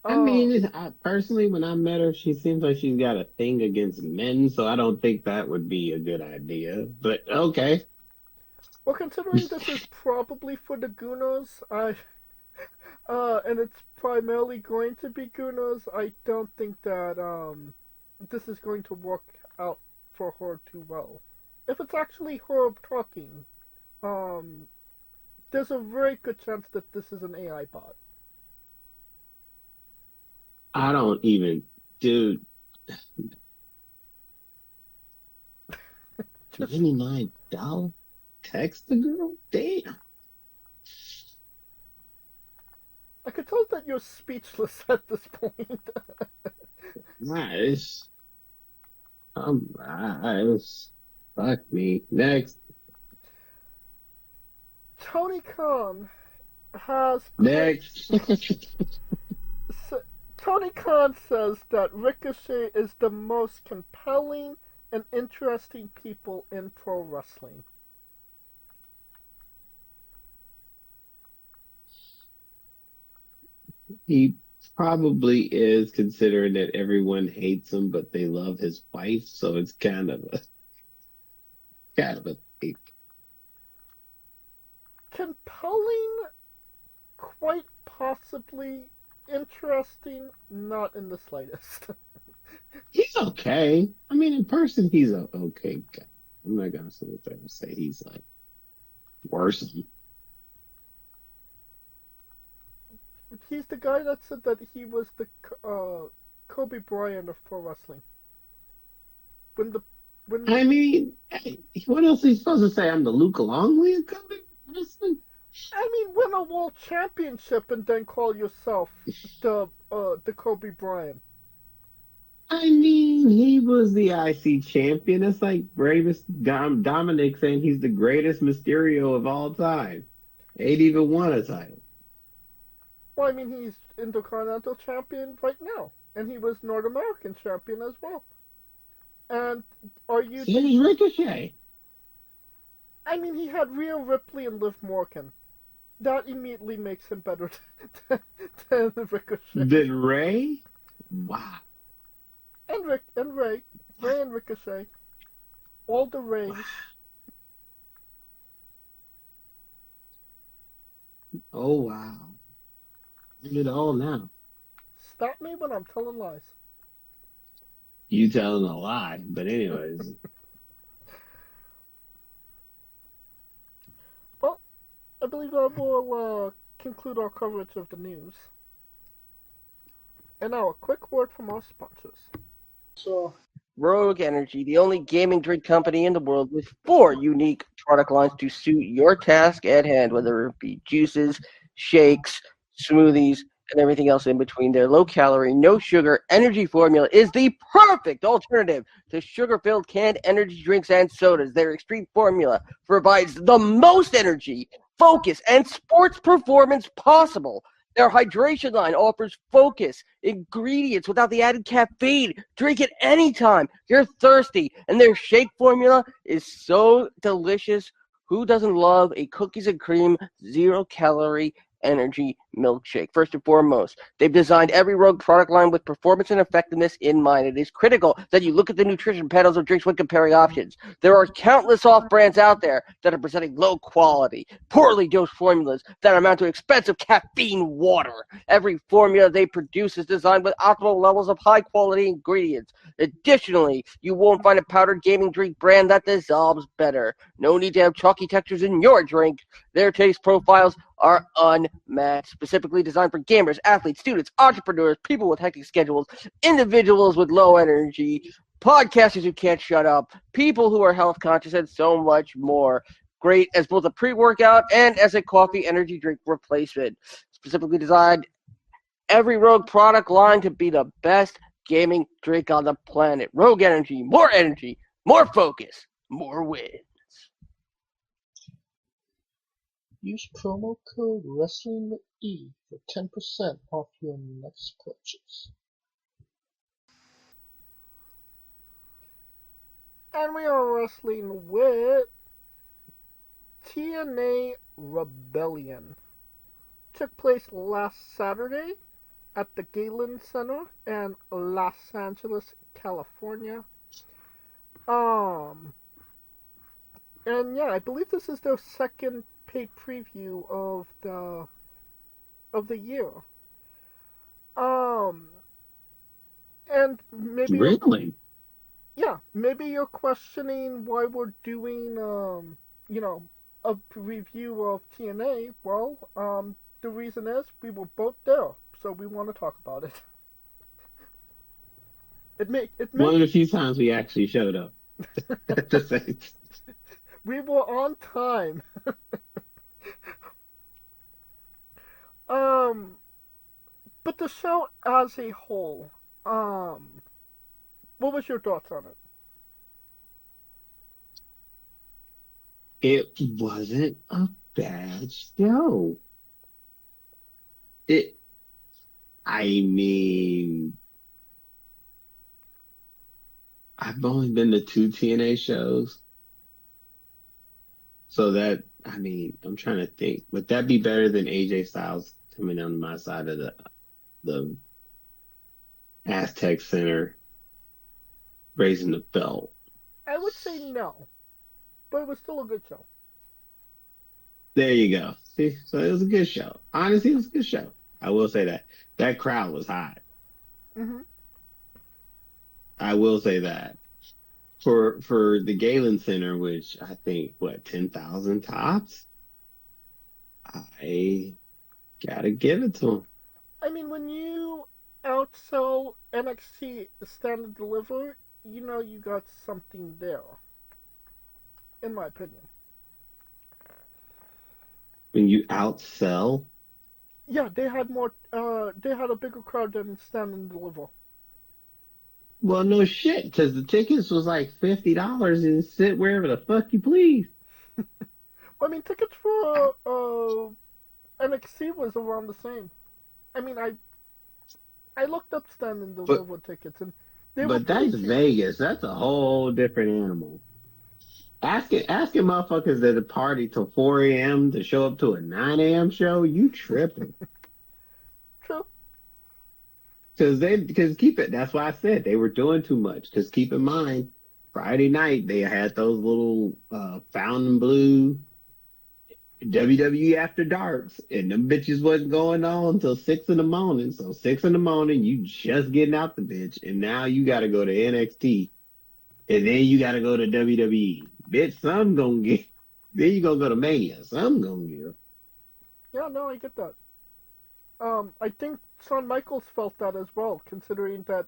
I mean, personally, when I met her, she seems like she's got a thing against men, so I don't think that would be a good idea. But okay. Well, considering this is probably for the Gunners, and it's primarily going to be Gunners, I don't think that this is going to work out for her too well. If it's actually her talking, there's a very good chance that this is an AI bot. I don't even, dude. $99? Text the girl? Damn. I could tell that you're speechless at this point. Nice. Fuck me. Next. Tony Khan has Next. Tony Khan says that Ricochet is the most compelling and interesting people in pro wrestling. He probably is, considering that everyone hates him, but they love his wife, so it's kind of a thing. Compelling, quite possibly interesting, not in the slightest. He's okay. I mean, in person, he's a okay guy. I'm not gonna sit there and say he's like worse than He's the guy that said that he was the Kobe Bryant of pro wrestling. When the when I mean, what else are you supposed to say? I'm the Luke Longley of comedy wrestling? I mean, win a world championship and then call yourself the Kobe Bryant. I mean, he was the IC champion. It's like Dominic saying he's the greatest Mysterio of all time. Ain't even won a title. Well, I mean, he's Intercontinental Champion right now, and he was North American Champion as well. And are you? So was Ricochet. I mean, he had Rhea Ripley and Liv Morgan. That immediately makes him better than Ricochet. Then Ray? Wow. And Ray and Ricochet, all the Rays. Oh, wow. Did it all now. Stop me when I'm telling lies. You telling a lie, but anyways. Well, I believe I will conclude our coverage of the news. And now a quick word from our sponsors. So, Rogue Energy, the only gaming drink company in the world with 4 unique product lines to suit your task at hand, whether it be juices, shakes, smoothies, and everything else in between. Their low-calorie, no-sugar energy formula is the perfect alternative to sugar-filled canned energy drinks and sodas. Their extreme formula provides the most energy, focus, and sports performance possible. Their hydration line offers focus, ingredients without the added caffeine. Drink it anytime you're thirsty. And their shake formula is so delicious. Who doesn't love a cookies and cream, 0-calorie energy milkshake? First and foremost, they've designed every Rogue product line with performance and effectiveness in mind. It is critical that you look at the nutrition panels of drinks when comparing options. There are countless off-brands out there that are presenting low-quality, poorly dosed formulas that amount to expensive caffeine water. Every formula they produce is designed with optimal levels of high-quality ingredients. Additionally, you won't find a powdered gaming drink brand that dissolves better. No need to have chalky textures in your drink. Their taste profiles are unmatched, specifically designed for gamers, athletes, students, entrepreneurs, people with hectic schedules, individuals with low energy, podcasters who can't shut up, people who are health conscious, and so much more. Great as both a pre-workout and as a coffee energy drink replacement. Specifically designed every Rogue product line to be the best gaming drink on the planet. Rogue Energy, more focus, more wins. Use promo code WRESTLINGWITHE for 10% off your next purchase. And we are wrestling with TNA Rebellion. Took place last Saturday at the Galen Center in Los Angeles, California. And yeah, I believe this is their second paid preview of the year. And maybe Really? maybe you're questioning why we're doing a review of TNA. Well, the reason is we were both there, so we want to talk about it. One of the few times we actually showed up at the same. We were on time. But the show as a whole, what was your thoughts on it? It wasn't a bad show. I mean, I've only been to 2 TNA shows. So that, I mean, I'm trying to think. Would that be better than AJ Styles coming on my side of the Aztec Center raising the belt. I would say no, but it was still a good show. There you go. See, so it was a good show. Honestly, it was a good show. I will say that. That crowd was hot. Hmm. I will say that. For the Galen Center, which I think, 10,000 tops? I gotta give it to them. I mean, when you outsell NXT Stand and Deliver, you know you got something there. In my opinion. When you outsell, Yeah, they had more. They had a bigger crowd than Stand and Deliver. well, no shit, because the tickets was like $50 and sit wherever the fuck you please. I mean, tickets for NXT was around the same. I mean, I looked up Stand and Deliver tickets, and they were But pretty that's cheap. Vegas. That's a whole different animal. Asking motherfuckers that a party till 4 a.m. to show up to a 9 a.m. show, you tripping. True. Because keep it, that's why I said they were doing too much. Because keep in mind, Friday night, they had those little fountain blue WWE After Darks, and them bitches wasn't going on until 6 in the morning. So 6 in the morning, you just getting out the bitch, and now you got to go to NXT, and then you got to go to WWE. Bitch, some gonna get. Then you gonna go to Mania. Some gonna get. Yeah, no, I get that. I think Shawn Michaels felt that as well, considering that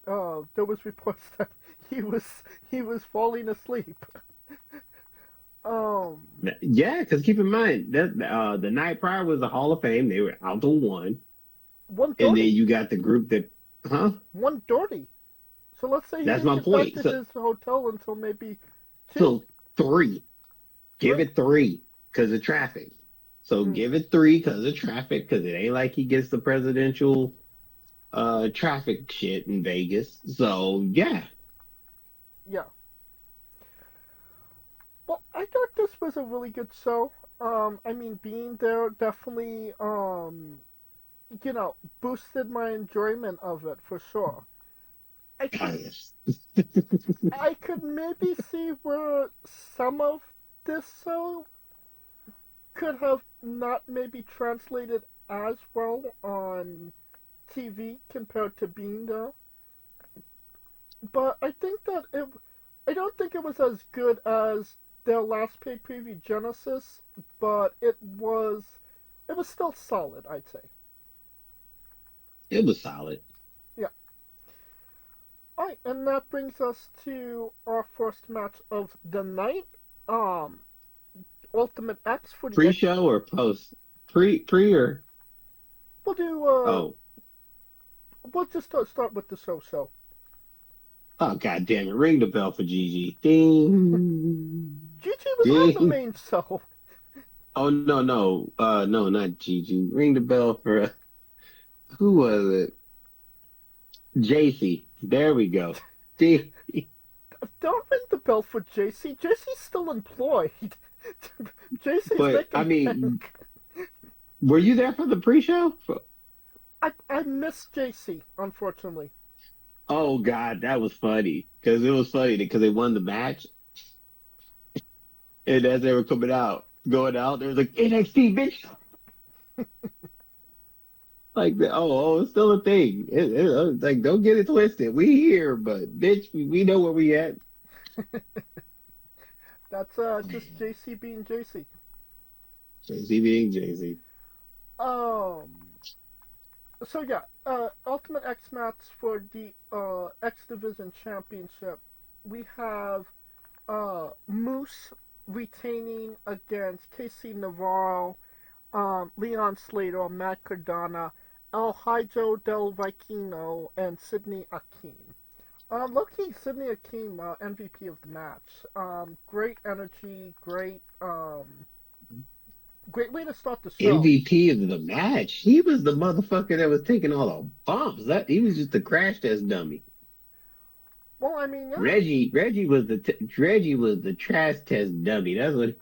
there was reports that he was falling asleep. Yeah, because keep in mind that the night prior was the Hall of Fame. They were out to one, and then 1:30. you got the group that, 1:30. So let's say he That's didn't my get point. back to So, his hotel until maybe 2. so 3, give Three? it 3 because of traffic. So give it 3 because of traffic, because it ain't like he gets the presidential traffic shit in Vegas. So yeah, Yeah. Well, I thought this was a really good show. I mean, being there definitely, boosted my enjoyment of it for sure. I could, yes. I could maybe see where some of this show could have not maybe translated as well on TV compared to being there. But I think that I don't think it was as good as their last pay preview Genesis, but it was still solid, I'd say. It was solid. Yeah. Alright, and that brings us to our first match of the night. Ultimate X for the Pre-show or post? Pre or We'll do oh we'll just start with the show. oh god damn it! Ring the bell for Gigi. Ding. Gigi was on the Ding. main show. Oh no no not Gigi. Ring the bell for who was it? JC. There we go. Ding. Don't ring the bell for JC. JC's still employed. JC's But making I mean, bank. were you there for the pre-show? I missed JC, unfortunately. Oh god, that was funny because it was funny because they won the match, and as they were going out, there was like NXT bitch. Like, it's still a thing. Like, don't get it twisted. We here, but bitch, we know where we at. That's just JC being JC. Jay-Z being Jay-Z. So yeah, Ultimate X match for the X Division Championship. We have Moose retaining against Casey Navarro, Leon Slater, Matt Cardona, El Hijo del Vikingo, and Sidney Akeem. Low-key, Sidney Akeem, MVP of the match. Great energy, great way to start the show. MVP of the match. He was the motherfucker that was taking all the bumps. He was just the crash test dummy. Well, I mean, yeah. Reggie was the trash test dummy. That's what.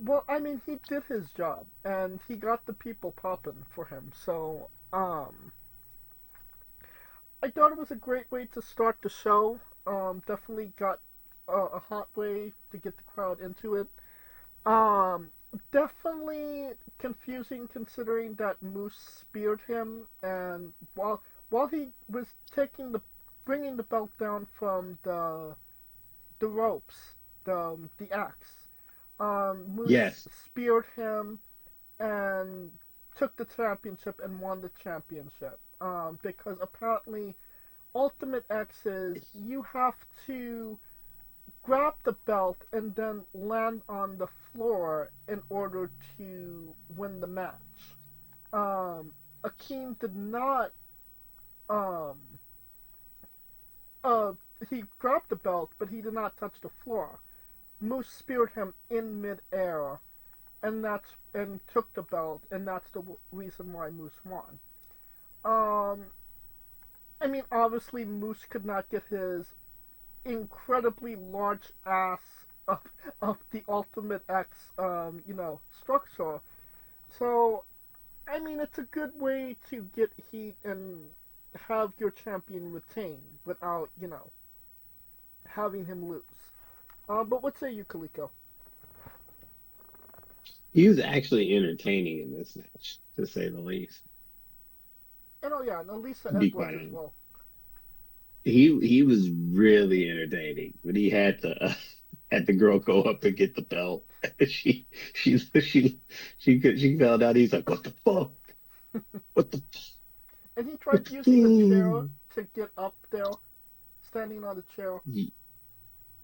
Well, I mean, he did his job, and he got the people popping for him. So, I thought it was a great way to start the show. Definitely got a hot way to get the crowd into it. Um, Definitely confusing considering that Moose speared him, and while he was bringing the belt down from the ropes, the axe, Moose Yes. speared him and took the championship and won the championship. Because apparently, Ultimate X is you have to grab the belt and then land on the floor in order to win the match. Akeem did not. Um, uh, he grabbed the belt, but he did not touch the floor. Moose speared him in midair, and took the belt, and that's the reason why Moose won. Um, I mean, obviously Moose could not get his incredibly large ass of the Ultimate X, structure. So, I mean, it's a good way to get heat and have your champion retain without, having him lose. But what say you, Kaliko? He was actually entertaining in this match, to say the least. And oh yeah, and Elisa To be Edwards quite as honest. well. He was really entertaining, but he had the girl go up and get the belt. She fell down. He's like, "What the fuck? What the And he what tried the using the chair fuck?" to get up there, standing on the chair.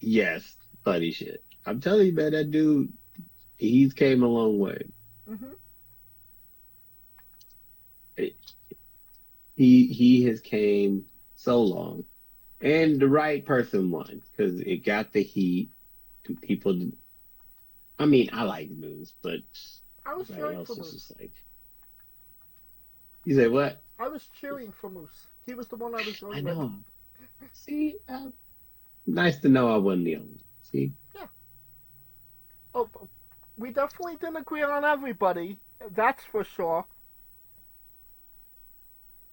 Yes, funny shit. I'm telling you, man, that dude, he's came a long way. Hmm. He has came so long, and the right person won because it got the heat. People, I mean, I like Moose, but I was everybody cheering else for was Moose. just like, you say what? I was cheering for Moose. He was the one I was I going with. know. See, nice to know I wasn't the only one. See, Yeah. Oh, we definitely didn't agree on everybody. That's for sure.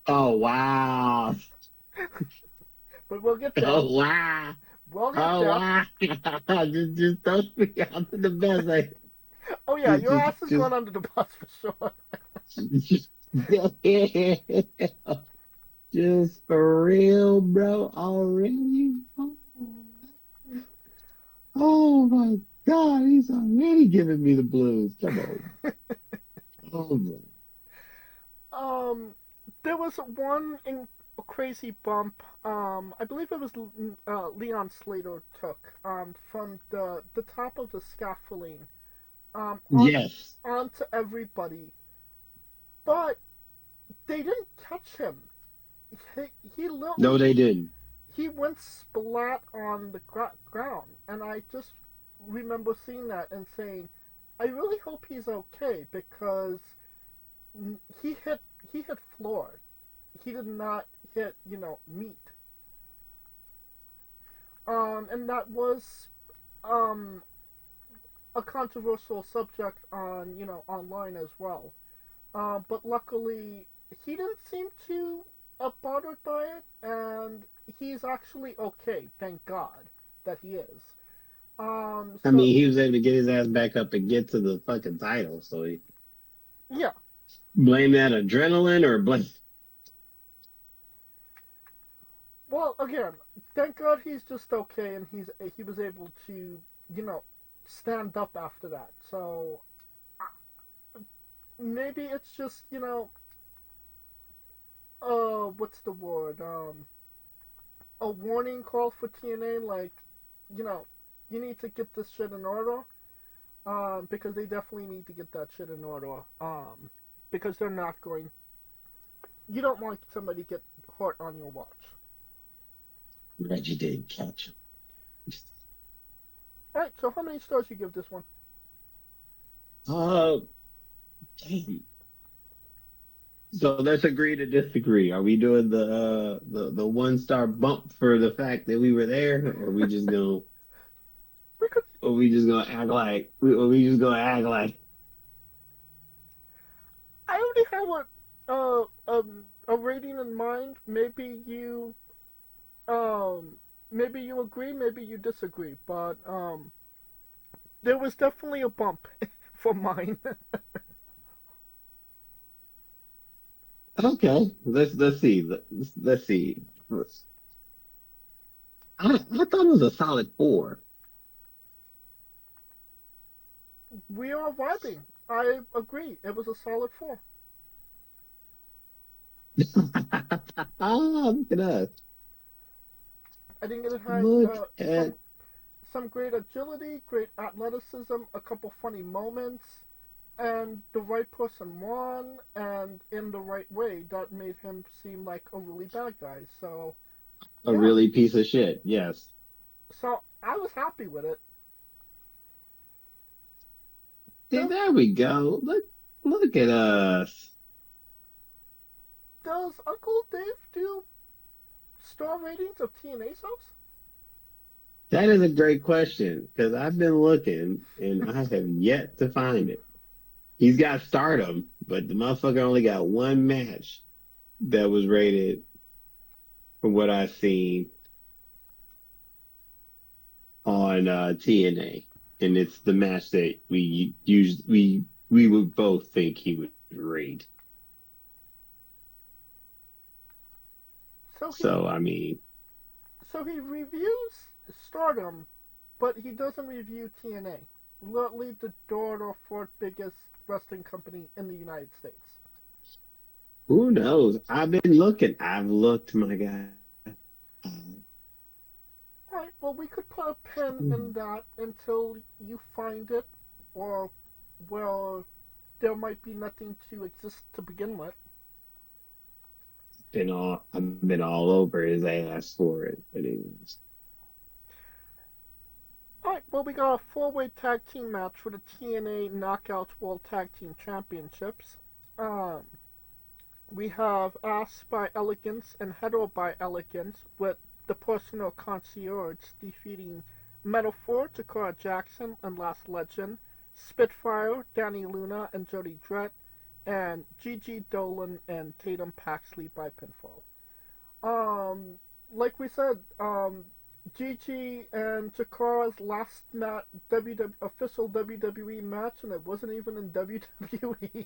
oh wow, But we'll get there. oh wow, We'll get oh there. wow, just throw me out to the best. Like, Oh yeah, your just, ass is just, going under the bus for sure. just, just for real, bro. Already? Oh my God, he's already giving me the blues. Come on. Oh my. There was one crazy bump. I believe it was Leon Slater took from the top of the scaffolding Yes. onto everybody, but they didn't catch him. He No, literally they didn't. he went splat on the ground, and I just remember seeing that and saying, I really hope he's okay because he hit floor. He did not hit meat. And that was um a controversial subject on online as well. But luckily he didn't seem too bothered by it, and he's actually okay. Thank God that he is. I So mean, he was able to get his ass back up and get to the fucking title. So he yeah. blame that adrenaline or blame. Well, again, thank God he's just okay, and he was able to stand up after that. So maybe it's just what's the word a warning call for TNA, like you know you need to get this shit in order, because they definitely need to get that shit in order, because they're not going. You don't want somebody to get hurt on your watch. Reggie didn't catch him. All right, so how many stars you give this one? Damn. So let's agree to disagree. Are we doing the 1-star bump for the fact that we were there, or are we just gonna? We could Or we just gonna act like I already have a rating in mind. Um maybe you agree, maybe you disagree, but there was definitely a bump for mine. okay. Let's see. Let's see. I thought it was a solid 4. We are vibing. I agree. It was a solid 4. Look at us. I think it had Look at some great agility, great athleticism, a couple funny moments, and the right person won, and in the right way that made him seem like a really bad guy. So a yeah, really piece of shit. Yes. so I was happy with it. See, Does there we go. Look at us. does Uncle Dave do star ratings of TNA shows? That is a great question because I've been looking and I have yet to find it. He's got Stardom, but the motherfucker only got one match that was rated from what I've seen on TNA, and it's the match that we would both think he would rate. So he So I mean, so he reviews Stardom, but he doesn't review TNA. Literally the third or fourth biggest wrestling company in the United States. who knows? I've been looking. I've looked, my guy. Alright, well, we could put a pin in that until you find it, or, well, there might be nothing to exist to begin with. I've been all over his ass for it, but anyways. Alright, well, we got a four-way tag team match for the TNA Knockouts World Tag Team Championships. We have Ass by Elegance and Hetero by Elegance, with the personal concierge defeating Metaphor, Takara Jackson, and Last Legend, Spitfire, Danny Luna, and Jody Dredd, and Gigi Dolan and Tatum Paxley by pinfall. Like we said, Gigi and Takara's last official WWE match, and it wasn't even in WWE.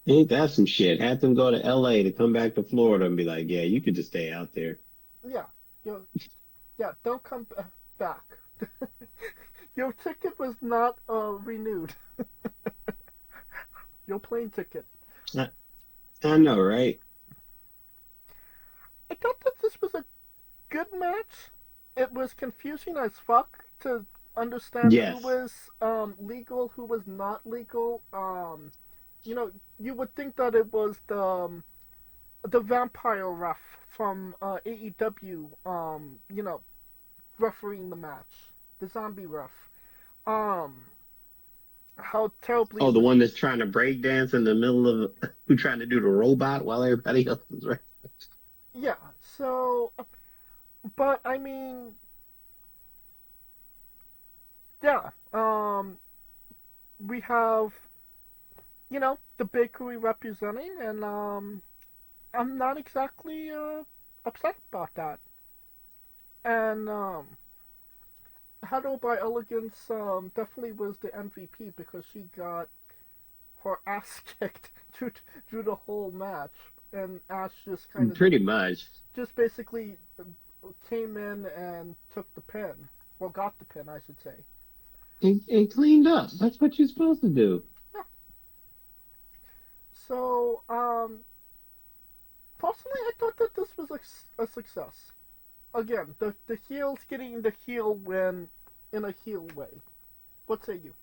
Ain't that some shit? Had them go to LA to come back to Florida and be like, yeah, you could just stay out there. Yeah, don't come back. Your ticket was not renewed. Your plane ticket. I know, right? I thought that this was a good match. It was confusing as fuck to understand Yes. who was legal, who was not legal. You would think that it was the vampire ref from AEW, refereeing the match, the zombie ref. How terribly. Oh, the one that's trying to break dance in the middle of who trying to do the robot while everybody else is right. Yeah. So, but I mean, yeah. We have, the bakery representing, and I'm not exactly upset about that. And Huddle by Elegance definitely was the MVP because she got her ass kicked through the whole match, and Ash just kind of Pretty much. just basically came in and took the pin, well, got the pin, I should say. And cleaned up. That's what you're supposed to do. Yeah. So, personally, I thought that this was a success. Again, the heels getting the heel win in a heel way. What say you?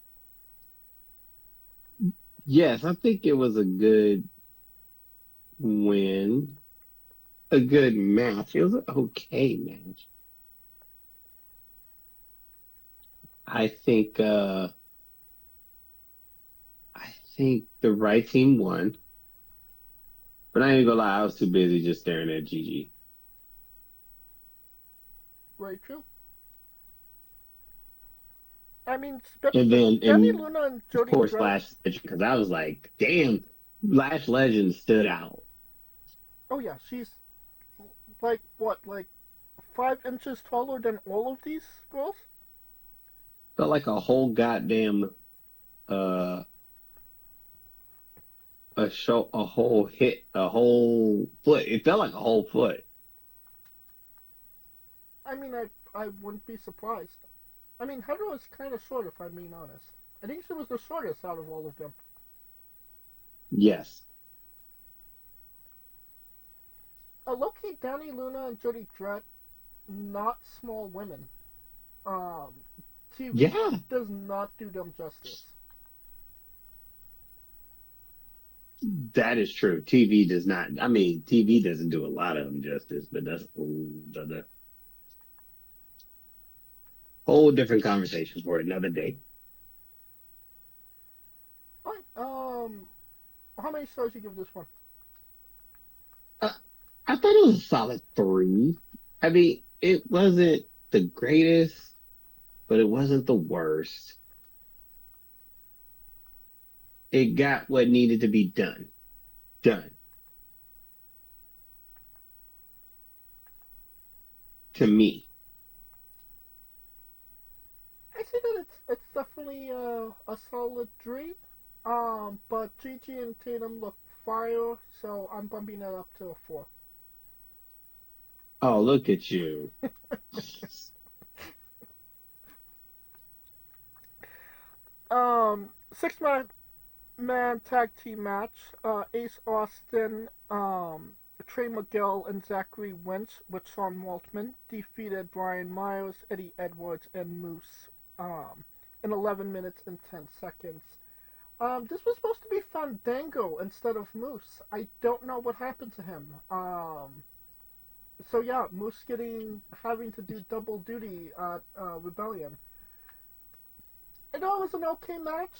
Yes, I think it was a good win. A good match. It was an okay match. I think the right team won. But I ain't gonna lie, I was too busy just staring at Gigi. Very true. I mean, And then, Danny and Luna and of Jody course, Dredd. Lash Legend, because I was like, damn, Lash Legend stood out. Oh yeah, she's like what, like 5 inches taller than all of these girls. Felt like a whole goddamn, uh, a whole hit, a whole foot. It felt like a whole foot. I mean, I wouldn't be surprised. I mean, Heather was kind of short, if I'm being honest. I think she was the shortest out of all of them. Yes. Low-key, Danny Luna and Jody Dredd, not small women. Um, TV Yeah. does not do them justice. That is true. TV does not. I mean, TV doesn't do a lot of them justice, but that's a whole different conversation for another day. Alright, how many stars do you give this one? I thought it was a solid 3. I mean, it wasn't the greatest, but it wasn't the worst. It got what needed to be done. Done. To me. I say that it's definitely a solid 3. But Gigi and Tatum look fire, so I'm bumping it up to a 4. Oh, look at you. 6-man tag team match. Ace Austin, Trey Miguel, and Zachary Wentz with Sean Waltman defeated Brian Myers, Eddie Edwards, and Moose in 11 minutes and 10 seconds. This was supposed to be Fandango instead of Moose. I don't know what happened to him. So yeah, Moose having to do double duty at Rebellion. I know it was an okay match.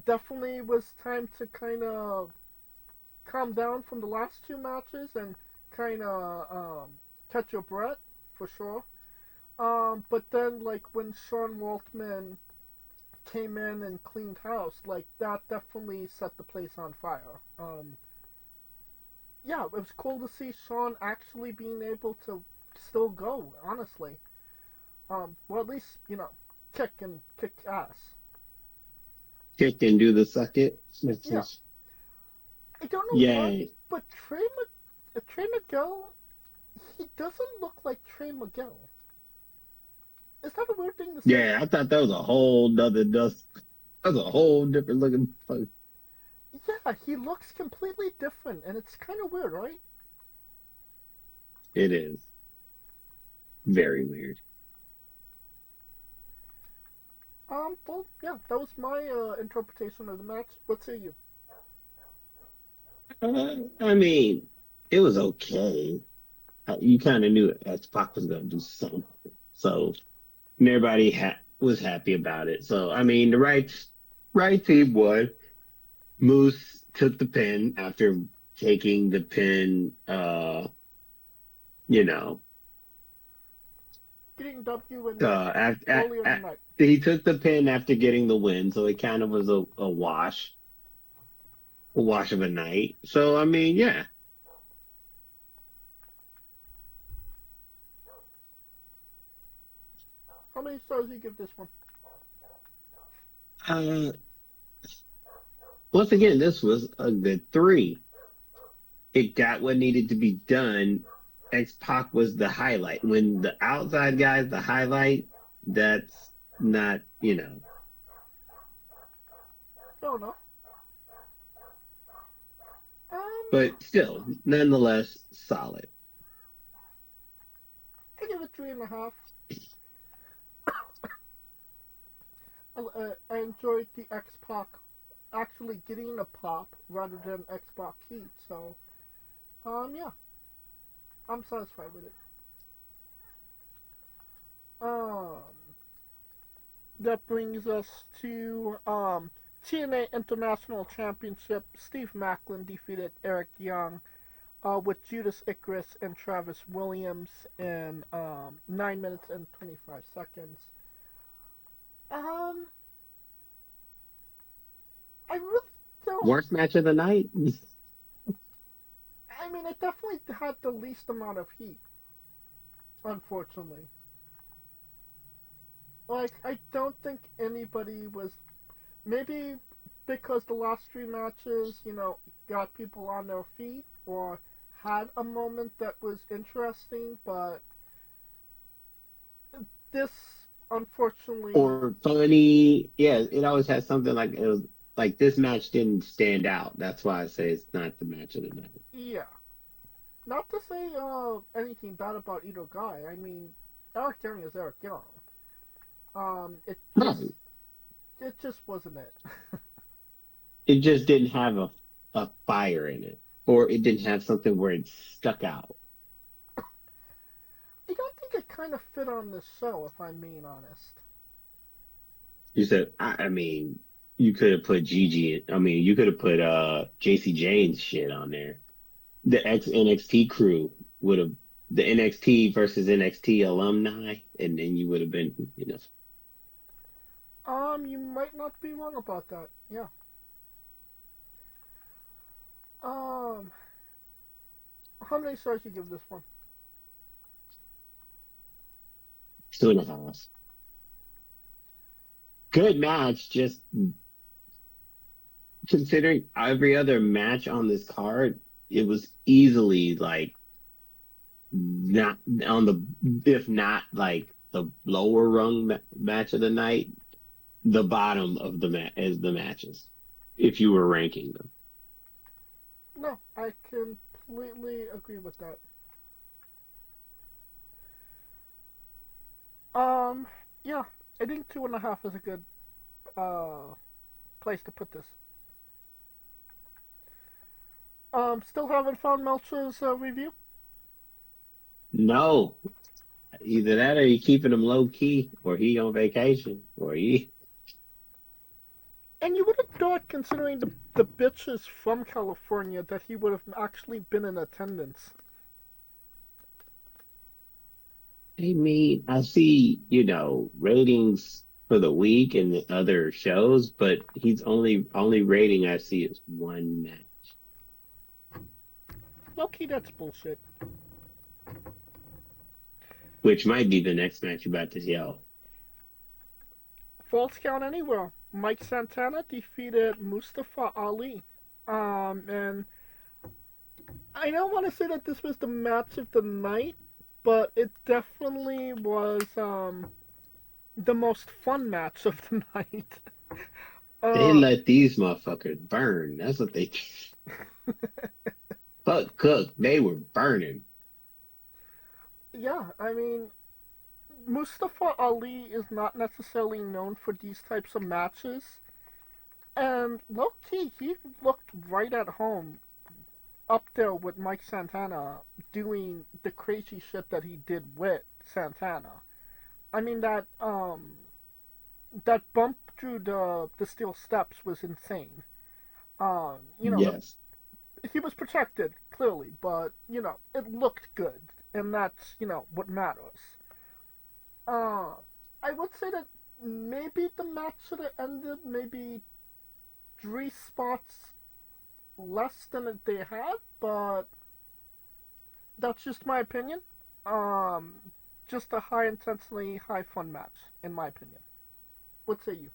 Definitely was time to kind of calm down from the last 2 matches and kind of catch your breath for sure. But then like when Sean Waltman came in and cleaned house, like that definitely set the place on fire. Yeah, it was cool to see Sean actually being able to still go, honestly. Well, at least, kick ass. Kick and do the suck it. Yeah. I don't know why, Yay. but Trey Miguel, he doesn't look like Trey Miguel. Is that a weird thing to say? Yeah, I thought that was a whole nother dust. That was a whole different looking fuck. Yeah, he looks completely different, and it's kind of weird, right? It is. Very weird. Well, yeah, that was my interpretation of the match. What say you? I mean, it was okay. You kind of knew X-Pac was going to do something. So, and everybody was happy about it. So, I mean, the right team won. Moose took the pin after taking the pin, Getting W in after, earlier tonight. he took the pin after getting the win, so it kind of was a wash of a night. So, I mean, yeah. How many stars do you give this one? Once again, this was a good 3. It got what needed to be done. X-Pac was the highlight. When the outside guy's the highlight, that's not, Fair enough. But still, nonetheless, solid. I give it 3.5. I enjoyed the X-Pac actually getting a pop rather than X-Pac heat, so yeah, I'm satisfied with it. That brings us to TNA International Championship. Steve Macklin defeated Eric Young with Judas Icarus and Travis Williams in 9 minutes and 25 seconds. Um, I really don't. Worst match of the night? I mean, it definitely had the least amount of heat, unfortunately. Like, I don't think anybody was. Maybe because the last three matches, got people on their feet or had a moment that was interesting, but this, unfortunately, Or funny? Yeah, it always has something like it was like this match didn't stand out. That's why I say it's not the match of the night. yeah. Not to say anything bad about either guy. I mean, Eric Young is Eric Young. It just Right. it just wasn't it. It just didn't have a fire in it. Or it didn't have something where it stuck out. I don't think it kind of fit on this show, if I'm being honest. You said, I mean, you could have put Gigi in. I mean, you could have put JC James shit on there. The ex NXT crew would have, the NXT versus NXT alumni, and then you would have been. You might not be wrong about that. Yeah. Um, how many stars you give this one? 2.5. Good match, just considering every other match on this card, it was easily like not on the, if not like the lower rung match of the night, the bottom of the as the matches, if you were ranking them. No, I completely agree with that. Um, yeah, I think 2.5 is a good place to put this. Still haven't found Melcher's review. No, either that or you keeping him low key, or he on vacation, or he. And you would have thought, considering the bitch is from California, that he would have actually been in attendance. I mean, I see, ratings for the week and the other shows, but he's only rating I see is one match, Okay, that's bullshit. which might be the next match you're about to yell. False count anywhere. Mike Santana defeated Mustafa Ali. And I don't want to say that this was the match of the night, but it definitely was the most fun match of the night. They Uh, let these motherfuckers burn. That's what they. Fuck Cook. They were burning. yeah, I mean, Mustafa Ali is not necessarily known for these types of matches, and low key, he looked right at home up there with Mike Santana doing the crazy shit that he did with Santana. I mean that bump through the steel steps was insane. Yes. He was protected clearly, but it looked good, and that's what matters. Uh, I would say that maybe the match should have ended maybe 3 spots less than they had, but that's just my opinion. Um, just a high intensity, high fun match, in my opinion. What say you?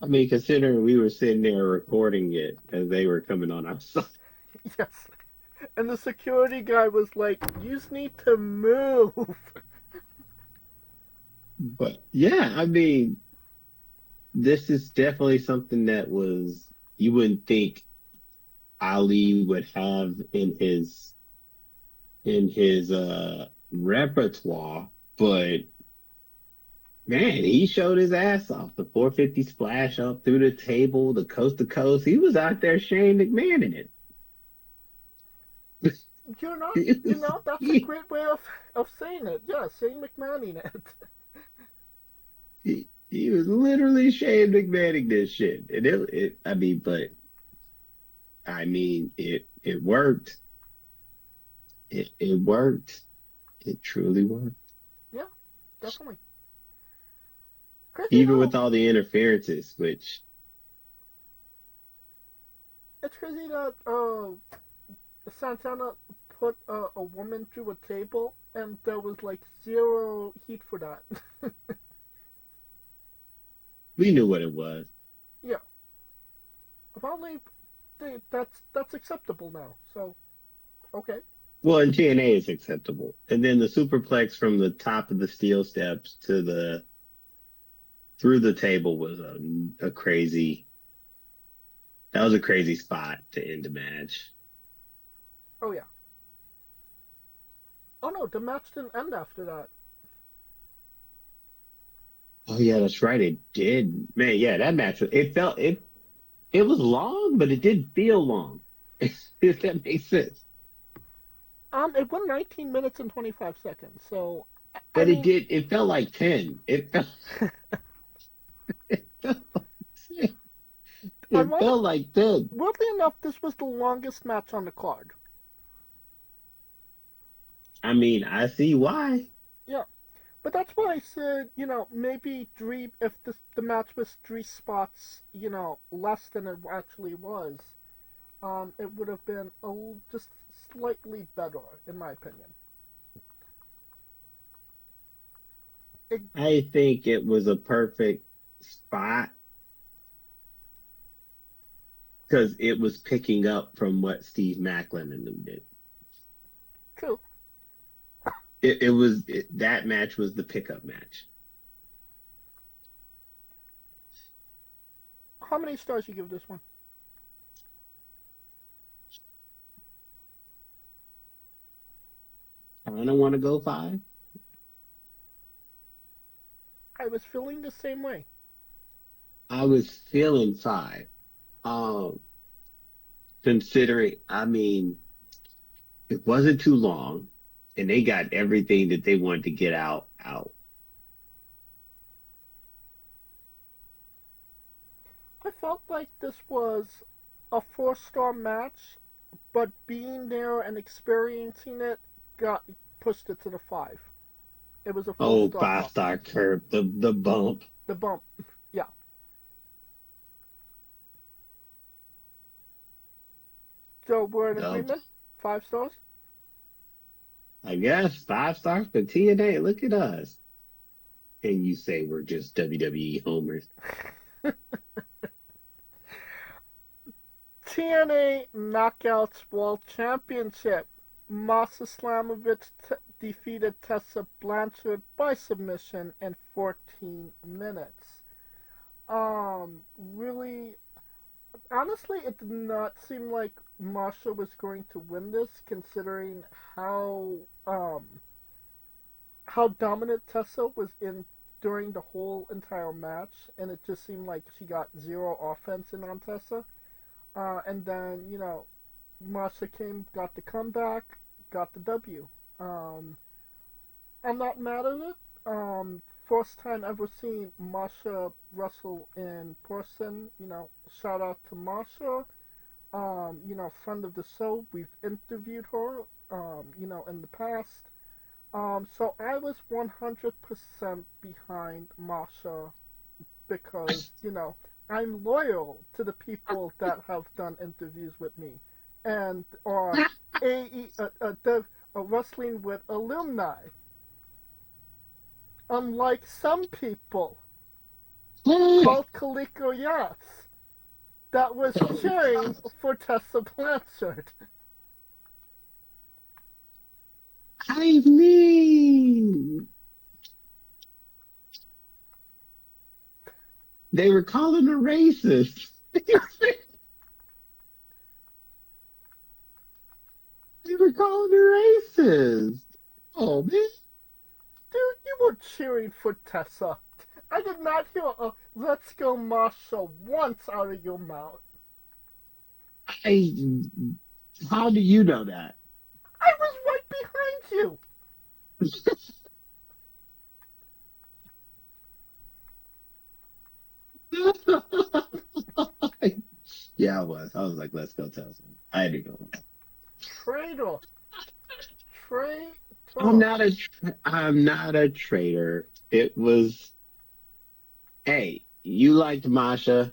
I mean, considering we were sitting there recording it as they were coming on our side. Yes. And the security guy was like, "You just need to move." But yeah, I mean, this is definitely something that you wouldn't think Ali would have in his repertoire, but man, he showed his ass off. The 450 splash up through the table, the coast to coast. He was out there Shane McMahon in it. That's a great way of saying it. Yeah, saying McMahon it. He was literally Shane McMahoning this shit, and it worked. It worked. It truly worked. Yeah, definitely. Crazy even how with all the interferences, which it's crazy that Santana put a woman through a table and there was like zero heat for that. we knew what it was. Yeah, apparently that's acceptable now. So okay, Well, in TNA, it's acceptable. And then the superplex from the top of the steel steps to the through the table was a crazy. That was a crazy spot to end the match. oh yeah. Oh no, the match didn't end after that. Oh yeah, that's right. It did. Man, yeah, that match. It was long, but it didn't feel long. If that makes sense. It went 19 minutes and 25 seconds. So I But it mean, did. It felt like 10. It felt. It felt like 10. It ironic, felt like 10. weirdly enough, this was the longest match on the card. I mean, I see why. Yeah. But that's why I said, maybe if the match was 3 spots, less than it actually was, it would have been just slightly better, in my opinion. I think it was a perfect spot because it was picking up from what Steve Macklin and them did. True. That match was the pickup match. How many stars you give this one? I don't want to go 5. I was feeling the same way. I was feeling 5. Considering, I mean, it wasn't too long, and they got everything that they wanted to get out. I felt like this was a 4-star match, but being there and experiencing it got pushed it to the 5. It was a full Oh, star bump. 5-star curve, the bump. The bump, yeah. So we're in agreement. 5 stars. I guess 5 stars for TNA. Look at us. And you say we're just WWE homers. TNA Knockouts World Championship. Masha Slamovich defeated Tessa Blanchard by submission in 14 minutes. Really, honestly, it did not seem like Masha was going to win this, considering how dominant Tessa was in during the whole entire match, and it just seemed like she got zero offense in on Tessa. And then, Masha got the comeback, got the W. I'm not mad at it. First time ever seen Masha wrestle in person. Shout out to Masha. Friend of the show. We've interviewed her, in the past. So I was 100% behind Masha because, I'm loyal to the people that have done interviews with me and are wrestling with alumni. Unlike some people called Kaliko Yas that was cheering for Tessa Blanchard. I mean, they were calling her racist. They were calling her racist. Oh, man. Dude, you were cheering for Tessa. I did not hear a "Let's go Masha" once out of your mouth. How do you know that? I was right behind you. Yeah, I was. I was like, let's go tell someone. I had to go. Traitor. I'm not a traitor. It was Hey, you liked Masha.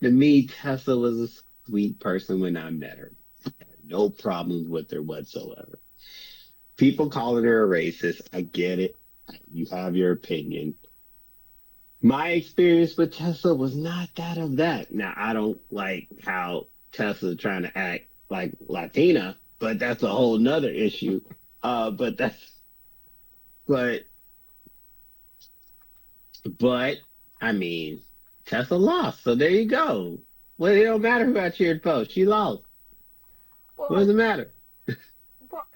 To me, Tessa was a sweet person when I met her. I had no problems with her whatsoever. People calling her a racist, I get it. You have your opinion. My experience with Tessa was not that of that. Now, I don't like how Tessa trying to act like Latina, but that's a whole nother issue. But but, but, I mean, Tessa lost, so there you go. Well, it don't matter who I cheered for. She lost. Well, What does it matter? well,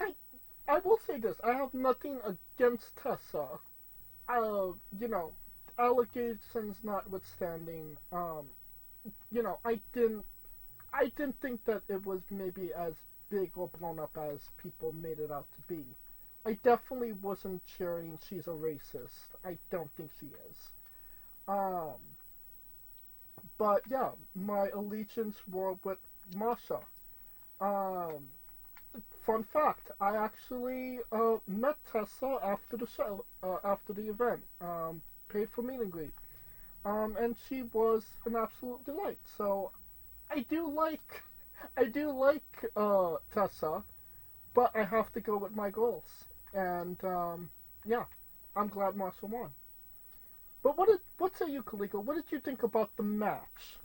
I will say this: I have nothing against Tessa. You know, allegations notwithstanding, I didn't think that it was maybe as big or blown up as people made it out to be. I definitely wasn't cheering she's a racist. I don't think she is. Um, but yeah, my allegiance were with Masha. Um, Fun fact: I actually met Tessa after the show, after the event. Paid for meet and greet. And she was an absolute delight. So I do like, I do like Tessa, but I have to go with my goals. And yeah, I'm glad Marshall won. But what say you, Kaliko? What did you think about the match?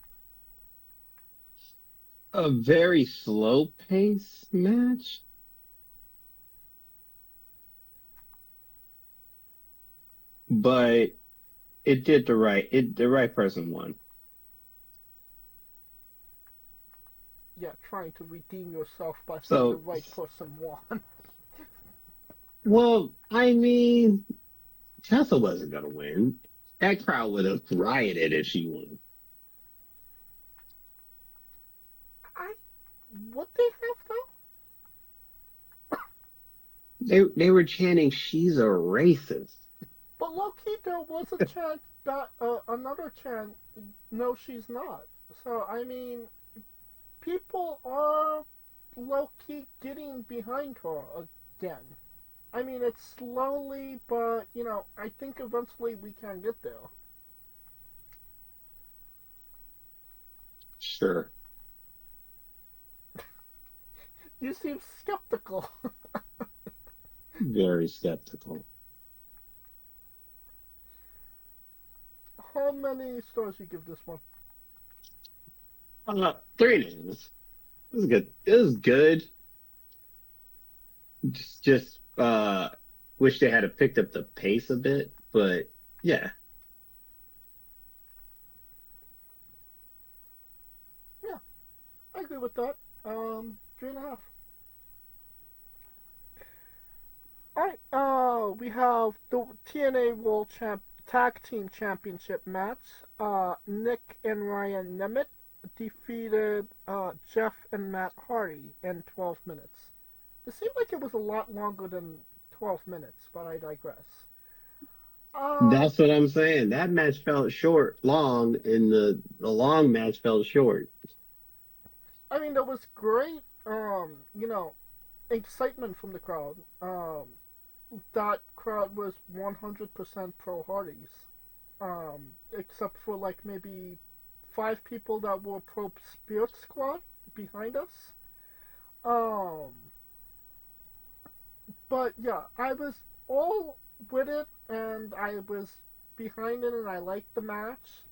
A very slow pace match, but it did the right person won. Yeah, trying to redeem yourself by saying the So, right person won. well, I mean, Tessa wasn't gonna win. That crowd would have rioted if she won. I What they have though? They were chanting, "She's a racist." But low key, there was a chant that another chant. No, she's not. So I mean, people are low key getting behind her again. I mean, it's slowly, but I think eventually we can get there. Sure, You seem skeptical. very skeptical. How many stars you give this one? Three names. It was good. It was good. Just wish they had picked up the pace a bit, but yeah. Yeah, I agree with that. 3.5. Alright, we have the TNA World Tag Team Championship match. Nick and Ryan Nemeth defeated Jeff and Matt Hardy in 12 minutes. It seemed like it was a lot longer than 12 minutes, but I digress. Uh, That's what I'm saying. That match felt short, long, and the long match felt short. I mean, there was great, excitement from the crowd. That crowd was 100% pro Hardys. Except for like maybe 5 people that were pro Spirit Squad behind us. Um, but yeah, I was all with it, and I was behind it, and I liked the match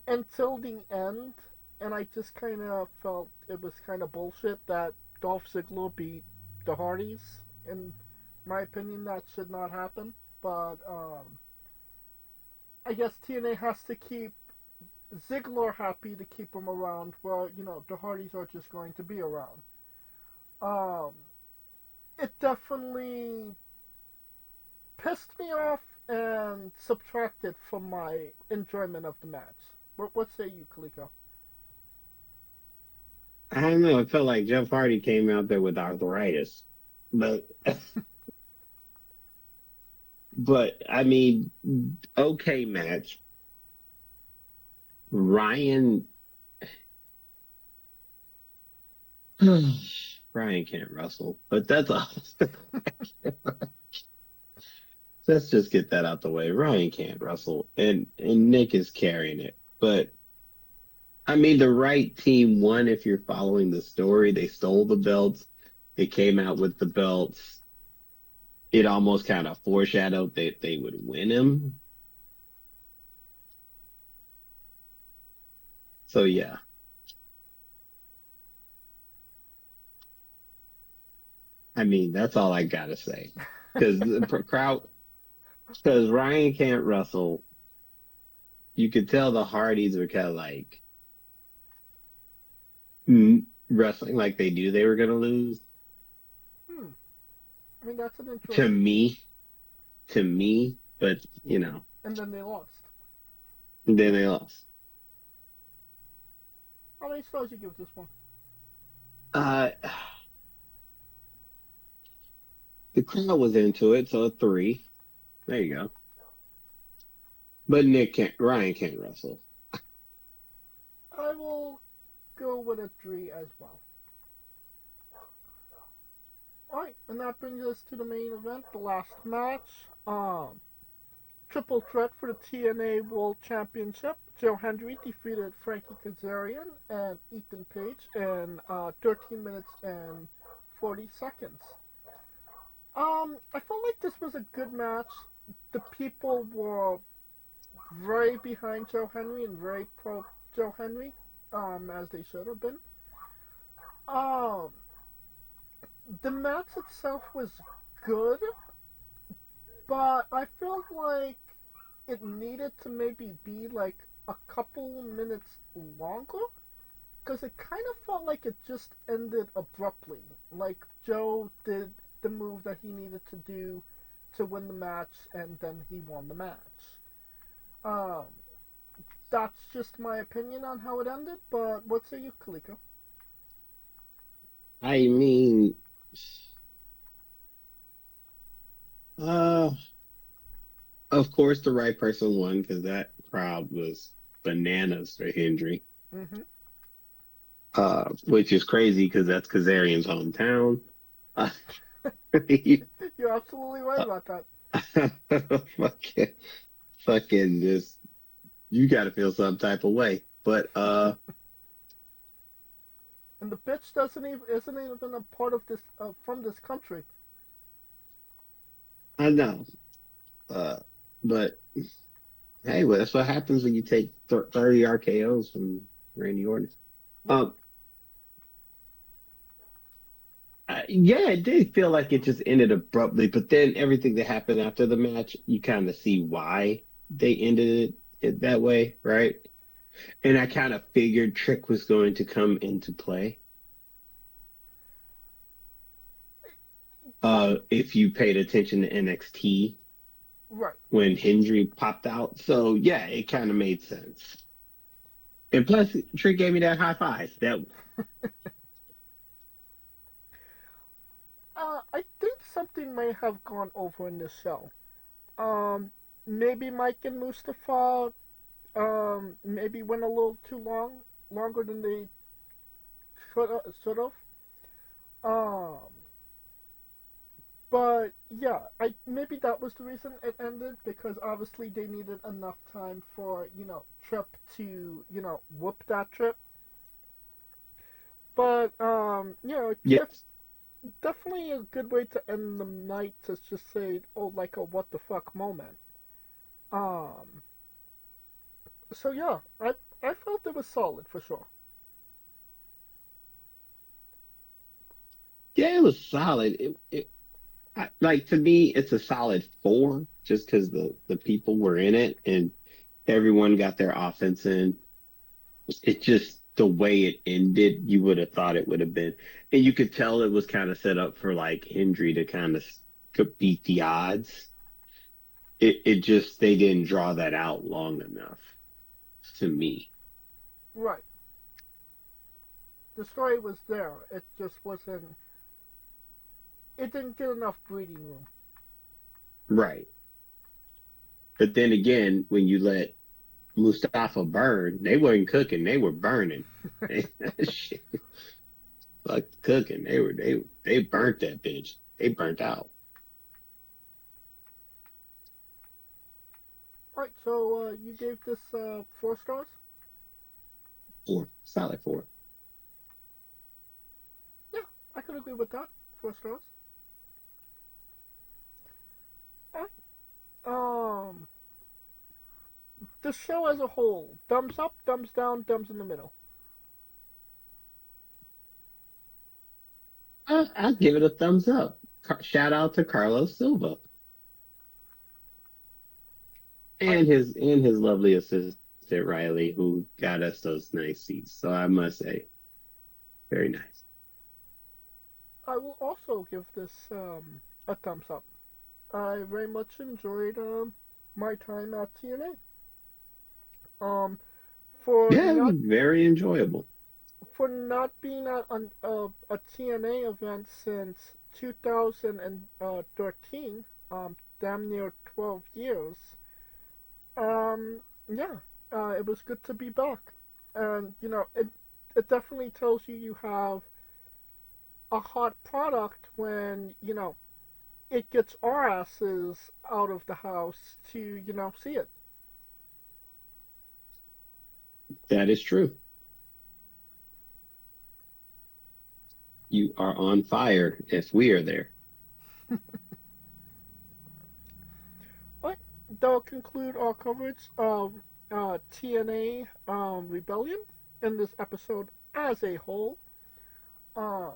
until the end, and I just kind of felt it was kind of bullshit that Dolph Ziggler beat the Hardys. In my opinion, that should not happen. But I guess TNA has to keep Ziggler happy to keep him around. Well, the Hardys are just going to be around. Um, it definitely pissed me off and subtracted from my enjoyment of the match. What say you, Kaliko? I don't know. It felt like Jeff Hardy came out there with arthritis, but I mean, okay match. Ryan Ryan can't wrestle, but that's all. let's just get that out the way. Ryan can't wrestle, and Nick is carrying it. But I mean, the right team won. If you're following the story, they stole the belts. They came out with the belts. It almost kind of foreshadowed that they would win him. So yeah, I mean that's all I gotta say. Because the crowd, because Ryan can't wrestle. You could tell the Hardys were kind of like wrestling like they knew they were gonna lose. Hmm. I mean, that's an To interesting. me, to me, but you know, And then they lost. then they lost. How many stars you give this one? Uh, the crowd was into it, so a 3. There you go. But Ryan can't wrestle. I will go with a 3 as well. Alright, and that brings us to the main event, the last match. Triple threat for the TNA World Championship. Joe Hendry defeated Frankie Kazarian and Ethan Page in 13 minutes and 40 seconds. I felt like this was a good match. The people were very behind Joe Henry and very pro Joe Henry, as they should have been. Um, the match itself was good, but I felt like it needed to maybe be like a couple minutes longer because it kind of felt like it just ended abruptly. Like Joe did the move that he needed to do to win the match, and then he won the match. Um, that's just my opinion on how it ended. But what say you, Kaliko? I mean, uh, of course the right person won because that crowd was bananas for Hendry. Mm-hmm. Which is crazy because that's Kazarian's hometown. Uh, You're absolutely right about that. fucking, fucking just, you got to feel some type of way. But And the bitch doesn't even isn't even a part of this from this country. I know. Uh, but hey, well, that's what happens when you take 30 RKO's from Randy Orton. Yep. Yeah, it did feel like it just ended abruptly, but then everything that happened after the match, you kind of see why they ended it that way, right? And I kind of figured Trick was going to come into play. If you paid attention to NXT Right. when Hendry popped out. So yeah, it kind of made sense. And plus, Trick gave me that high five. I think something may have gone over in this show. Um, maybe Mike and Mustafa maybe went a little too longer than they should have. Um, but yeah, I maybe that was the reason it ended because obviously they needed enough time for Trip to whoop that Trip. But Yes. definitely a good way to end the night to just say, oh, like a what the fuck moment. Um, so yeah, I felt it was solid for sure. Yeah, it was solid. Like to me, it's a solid 4 just because the people were in it and everyone got their offense in. It just the way it ended, you would have thought it would have been, and you could tell it was kind of set up for like Hendry to kind of beat the odds. It just they didn't draw that out long enough to me. Right. The story was there. It just wasn't. It didn't get enough breathing room. Right. But then again, when you let Mustafa burn, they weren't cooking, they were burning. Shit, like cooking. They burnt that bitch. They burnt out. Alright, so you gave this 4 stars? 4, solid 4. Yeah, I could agree with that. 4 stars. Alright. The show as a whole, thumbs up, thumbs down, thumbs in the middle. I'll give it a thumbs up. Shout out to Carlos Silva I and his lovely assistant Riley, who got us those nice seats. So I must say, very nice. I will also give this a thumbs up. I very much enjoyed my time at TNA. For Yeah, it was not very enjoyable. for not being at a TNA event since 2013, damn near 12 years. Yeah, it was good to be back, and it definitely tells you you have a hot product when it gets our asses out of the house to see it. That is true. You are on fire if we are there. But that'll conclude our coverage of TNA Rebellion in this episode as a whole. Uh,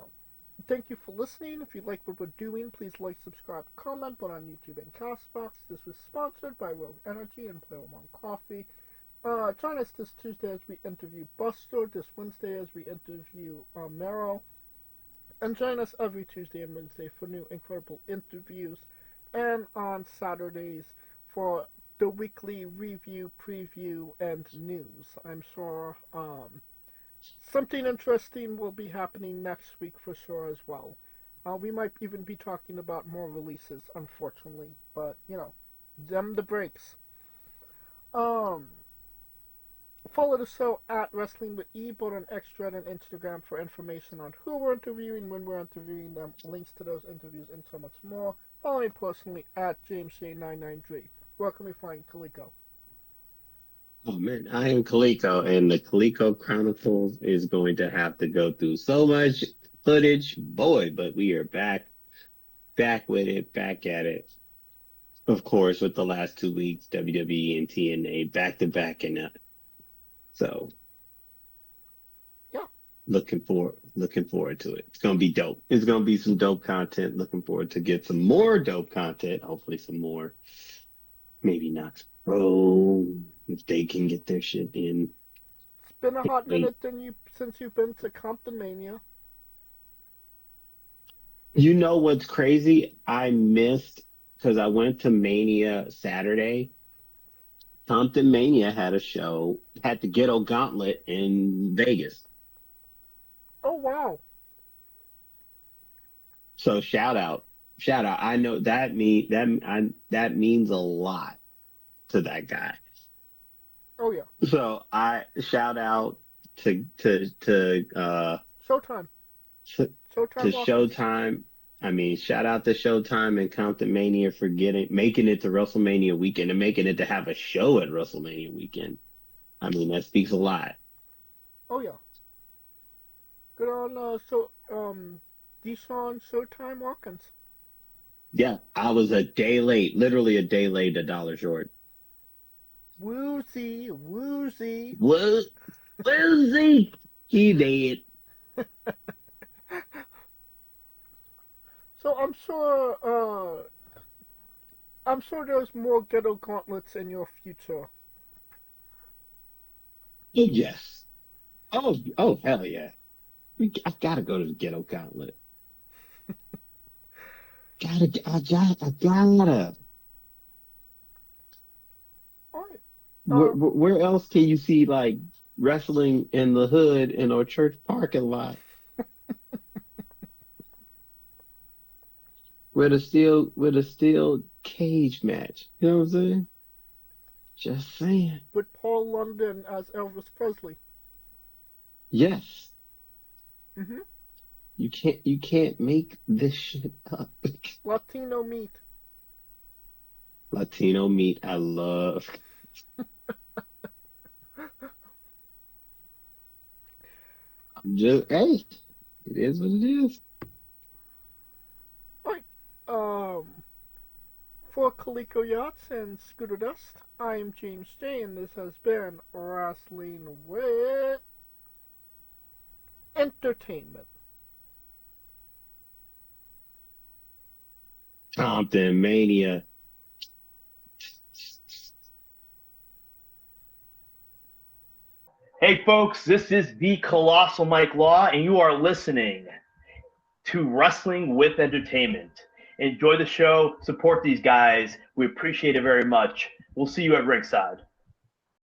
Thank you for listening. If you like what we're doing, please like, subscribe, comment, both on YouTube and Castbox. This was sponsored by Rogue Energy and Play One Coffee. Join us this Tuesday as we interview Buster, this Wednesday as we interview Mero, and join us every Tuesday and Wednesday for new incredible interviews, and on Saturdays for the weekly review, preview, and news. I'm sure something interesting will be happening next week for sure as well. We might even be talking about more releases, unfortunately, but them the breaks. Um, Follow the show at Wrestling with E, both on Xthread and Instagram for information on who we're interviewing, when we're interviewing them, links to those interviews, and so much more. Follow me personally at JamesJ993. Where can we find Kaliko? Oh man, I am Kaliko, and the Kaliko Chronicles is going to have to go through so much footage, boy, but we are back with it, back at it. Of course, with the last 2 weeks, WWE and TNA back to back, and so Yeah. looking forward to it. It's gonna be dope. It's gonna be some dope content. Looking forward to get some more dope content. Hopefully, some more. Maybe Knox Pro if they can get their shit in. It's been a hot Wait. minute since you've been to Compton Mania. You know what's crazy? I missed because I went to Mania Saturday. Compton Mania had a show, had the Ghetto Gauntlet in Vegas. Oh wow! So shout out. I know that means a lot to that guy. Oh yeah. So I shout out to Showtime. to Showtime. Walkers. Showtime. I mean, shout out to Showtime and Compton Mania for making it to WrestleMania weekend and making it to have a show at WrestleMania weekend. I mean, that speaks a lot. Oh yeah. Good on Deshaun Showtime Watkins. Yeah, I was a day late, literally a day late, $1 short. Woozy. What? Woozy? He did. So I'm sure there's more Ghetto Gauntlets in your future. Oh, yes. Oh, hell yeah. I gotta go to the Ghetto Gauntlet. I gotta. All right. Where else can you see like wrestling in the hood in our church parking lot? with a steel cage match. You know what I'm saying? Just saying. With Paul London as Elvis Presley. Yes. Mhm. You can't make this shit up. Latino meat. Latino meat, I love. Hey, it is what it is. Right. For Coleco Yachts and Scooter Dust, I'm James J, and this has been Wrestling with Entertainment. Compton Mania. Hey, folks, this is the Colossal Mike Law, and you are listening to Wrestling with Entertainment. Enjoy the show. Support these guys. We appreciate it very much. We'll see you at ringside.